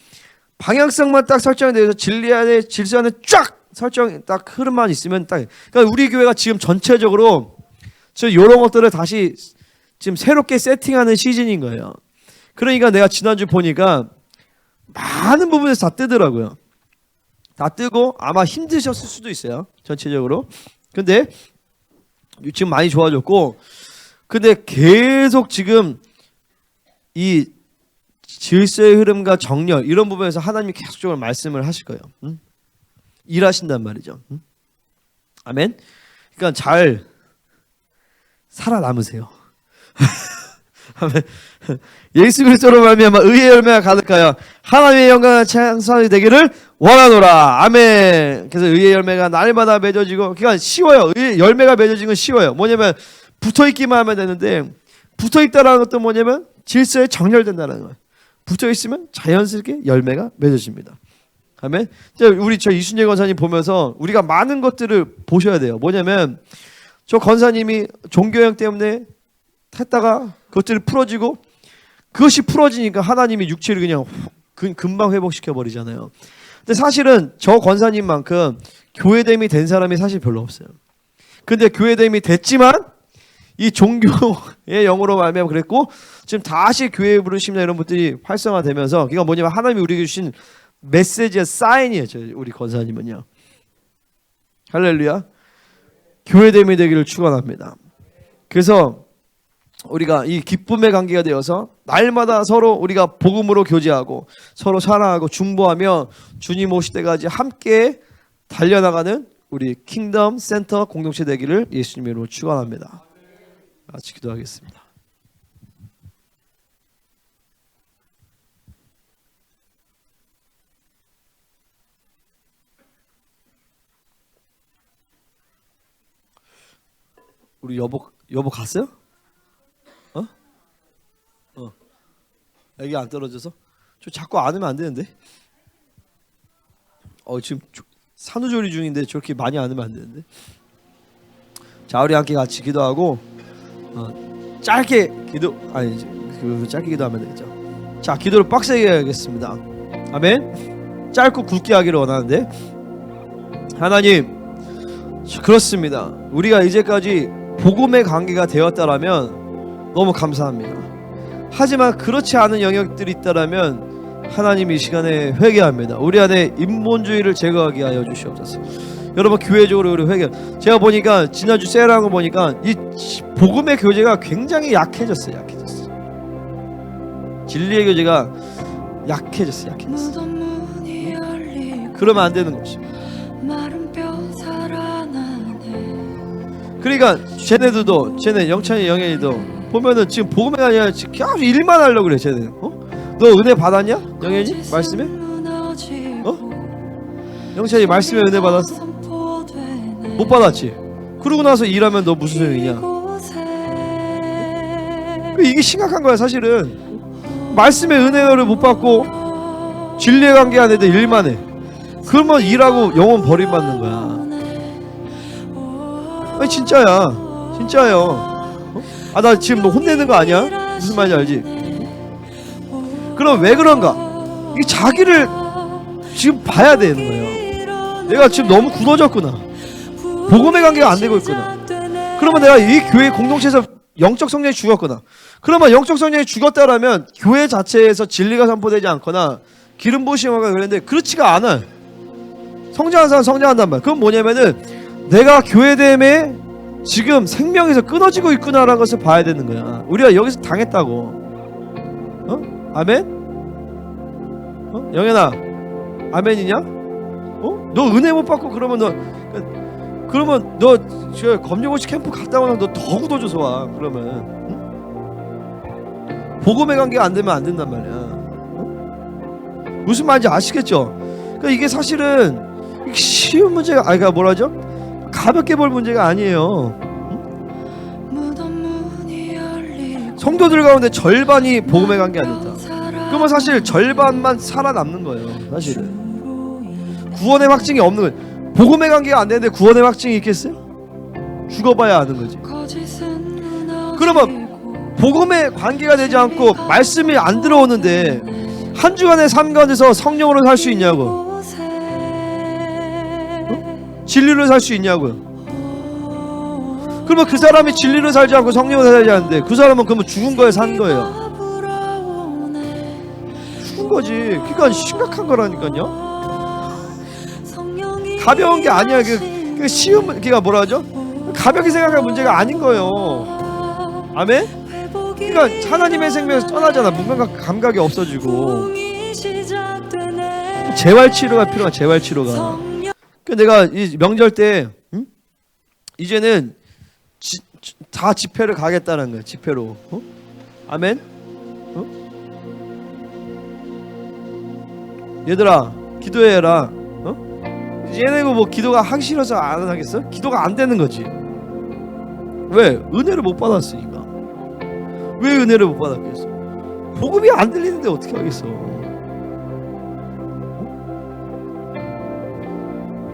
방향성만 딱 설정이 돼서 진리 안에 질서 안에 쫙 설정 딱 흐름만 있으면 딱. 그러니까 우리 교회가 지금 전체적으로 이런 것들을 다시 지금 새롭게 세팅하는 시즌인 거예요. 그러니까 내가 지난주 보니까 많은 부분에서 다 뜨더라고요. 다 뜨고 아마 힘드셨을 수도 있어요. 전체적으로. 근데 지금 많이 좋아졌고, 근데 계속 지금 이 질서의 흐름과 정렬 이런 부분에서 하나님이 계속적으로 말씀을 하실 거예요. 일하신단 말이죠. 아멘. 그러니까 잘 살아남으세요. 아멘. 예수 그리스도로 말미암아 의의 열매가 가득하여 하나님의 영광을 찬송하게 되기를 원하노라. 아멘. 그래서 의의 열매가 날마다 맺어지고, 그러니까 쉬워요. 의의 열매가 맺어지는 건 쉬워요. 뭐냐면 붙어있기만 하면 되는데, 붙어있다라는 것도 뭐냐면 질서에 정렬된다는 거예요. 붙어있으면 자연스럽게 열매가 맺어집니다. 아멘. 우리 저 이순재 권사님 보면서 우리가 많은 것들을 보셔야 돼요. 뭐냐면 저 권사님이 종교형 때문에 했다가 그것들이 풀어지고, 그것이 풀어지니까 하나님이 육체를 그냥 금방 회복시켜 버리잖아요. 근데 사실은 저 권사님만큼 교회됨이 된 사람이 사실 별로 없어요. 근데 교회됨이 됐지만 이 종교의 영으로 말미암아 그랬고, 지금 다시 교회에 부르심이나 이런 것들이 활성화되면서, 그러니까 뭐냐면 하나님이 우리에게 주신 메시지의 사인이에요. 우리 권사님은요. 할렐루야. 교회됨이 되기를 축원합니다. 그래서 우리가 이 기쁨의 관계가 되어서 날마다 서로 우리가 복음으로 교제하고 서로 사랑하고 중보하며 주님 오실 때까지 함께 달려나가는 우리 킹덤 센터 공동체 되기를 예수님으로 축원합니다. 같이 기도하겠습니다. 우리 여보 갔어요? 애기 안 떨어져서? 저 자꾸 안으면 안 되는데. 지금 산후조리 중인데 저렇게 많이 안으면 안 되는데. 자, 우리 함께 같이 기도하고 짧게 짧게 기도하면 되겠죠. 자, 기도를 빡세게 해야겠습니다. 아멘. 짧고 굵게 하기를 원하는데, 하나님, 그렇습니다. 우리가 이제까지 복음의 관계가 되었다라면 너무 감사합니다. 하지만 그렇지 않은 영역들이 있다라면 하나님 이 시간에 회개합니다. 우리 안에 인본주의를 제거하게 하여 주시옵소서. 여러분, 교회적으로 우리 회개. 제가 보니까 지난주 세일한 거 보니까 이 복음의 교제가 굉장히 약해졌어요. 진리의 교제가 약해졌어요. 그러면 안 되는 것입니다. 그러니까 쟤네 영찬이 영현이도 보면은 지금 복음이 아니라 지금 계속 일만 하려고 그래. 쟤는. 너 은혜 받았냐? 영현이? 말씀에? 영찬이 말씀에 은혜 받았어? 못 받았지? 그러고 나서 일하면 너 무슨 소용이냐? 이게 심각한 거야 사실은. 말씀의 은혜를 못 받고 진리의 관계 안에 일만 해. 그러면 일하고 영혼 버림받는 거야. 아니 진짜예요. 나 지금 뭐 혼내는 거 아니야? 무슨 말인지 알지? 그럼 왜 그런가? 이게 자기를 지금 봐야 되는 거예요. 내가 지금 너무 굳어졌구나. 복음의 관계가 안 되고 있구나. 그러면 내가 이 교회 공동체에서 영적 성령이 죽었구나. 그러면 영적 성령이 죽었다라면 교회 자체에서 진리가 선포되지 않거나 기름 부으심하거나 그랬는데, 그렇지가 않아. 성장한 사람 성장한단 말이야. 그건 뭐냐면은 내가 교회됨에 지금 생명에서 끊어지고 있구나라는 것을 봐야 되는 거야. 우리가 여기서 당했다고. 아멘? 영현아, 아멘이냐? 너 은혜 못 받고 그러면 너 저 검정고시 캠프 갔다 오면 너 더 굳어져서 와. 그러면 복음의 관계가 안 되면 안 된단 말이야. 무슨 말인지 아시겠죠? 그러니까 이게 사실은 쉬운 문제가, 그러니까 뭐라죠? 가볍게 볼 문제가 아니에요. 성도들 가운데 절반이 복음의 관계 안 됐다. 그러면 사실 절반만 살아남는 거예요. 사실은 구원의 확증이 없는 거예요. 복음의 관계가 안 되는데 구원의 확증이 있겠어요? 죽어봐야 아는 거지. 그러면 복음의 관계가 되지 않고 말씀이 안 들어오는데 한 주간의 삶 가운데서 성령으로 살 수 있냐고? 진리로 살 수 있냐고요? 그러면 그 사람이 진리로 살지 않고 성령으로 살지 않는데 그 사람은 그러면 죽은 거예요, 산 거예요? 죽은 거지. 그러니까 심각한 거라니까요. 가벼운 게 아니야. 그 쉬운, 그러니까 뭐라 하죠? 가볍게 생각할 문제가 아닌 거예요. 아멘? 그러니까 하나님의 생명에서 떠나잖아. 무감각 감각이 없어지고 재활치료가 필요한 재활치료가. 그 내가 이 명절 때 이제는 다 집회를 가겠다는 거야. 집회로. 아멘. 얘들아 기도해라. 얘네가 뭐 기도가 하기 싫어서 안 하겠어? 기도가 안 되는 거지. 왜? 은혜를 못 받았으니까. 왜 은혜를 못 받았겠어? 복음이 안 들리는데 어떻게 하겠어?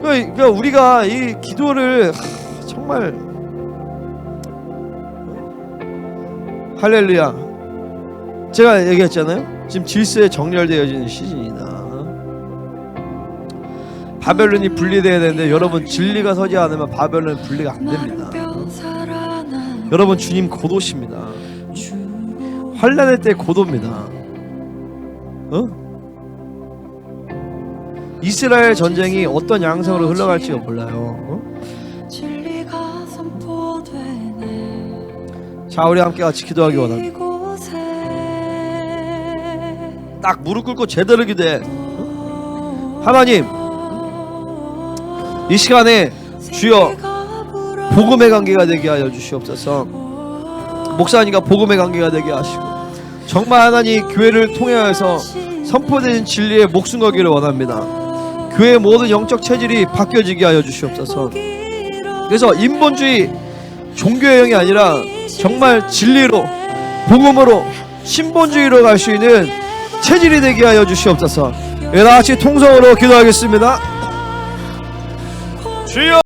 그러니까 우리가 이 기도를 정말 할렐루야. 제가 얘기했잖아요. 지금 질서에 정렬되어지는 시즌이다. 바벨론이 분리돼야 되는데 여러분 진리가 서지 않으면 바벨론은 분리가 안 됩니다. 여러분 주님 곧 오십니다. 환난의 때 곧 옵니다. 이스라엘 전쟁이 어떤 양상으로 흘러갈지가 몰라요. 자, 우리 함께 같이 기도하기 원합니다. 딱 무릎 꿇고 제대로 기도해. 하나님, 이 시간에 주여 복음의 관계가 되게 하여 주시옵소서. 목사님과 복음의 관계가 되게 하시고 정말 하나님 교회를 통해서 선포되는 진리에 목숨 걸기를 원합니다. 교회의 모든 영적 체질이 바뀌어지게 하여 주시옵소서. 그래서 인본주의 종교의 영이 아니라 정말 진리로 복음으로 신본주의로 갈 수 있는 체질이 되게 하여 주시옵소서. 다 같이 통성으로 기도하겠습니다. 주여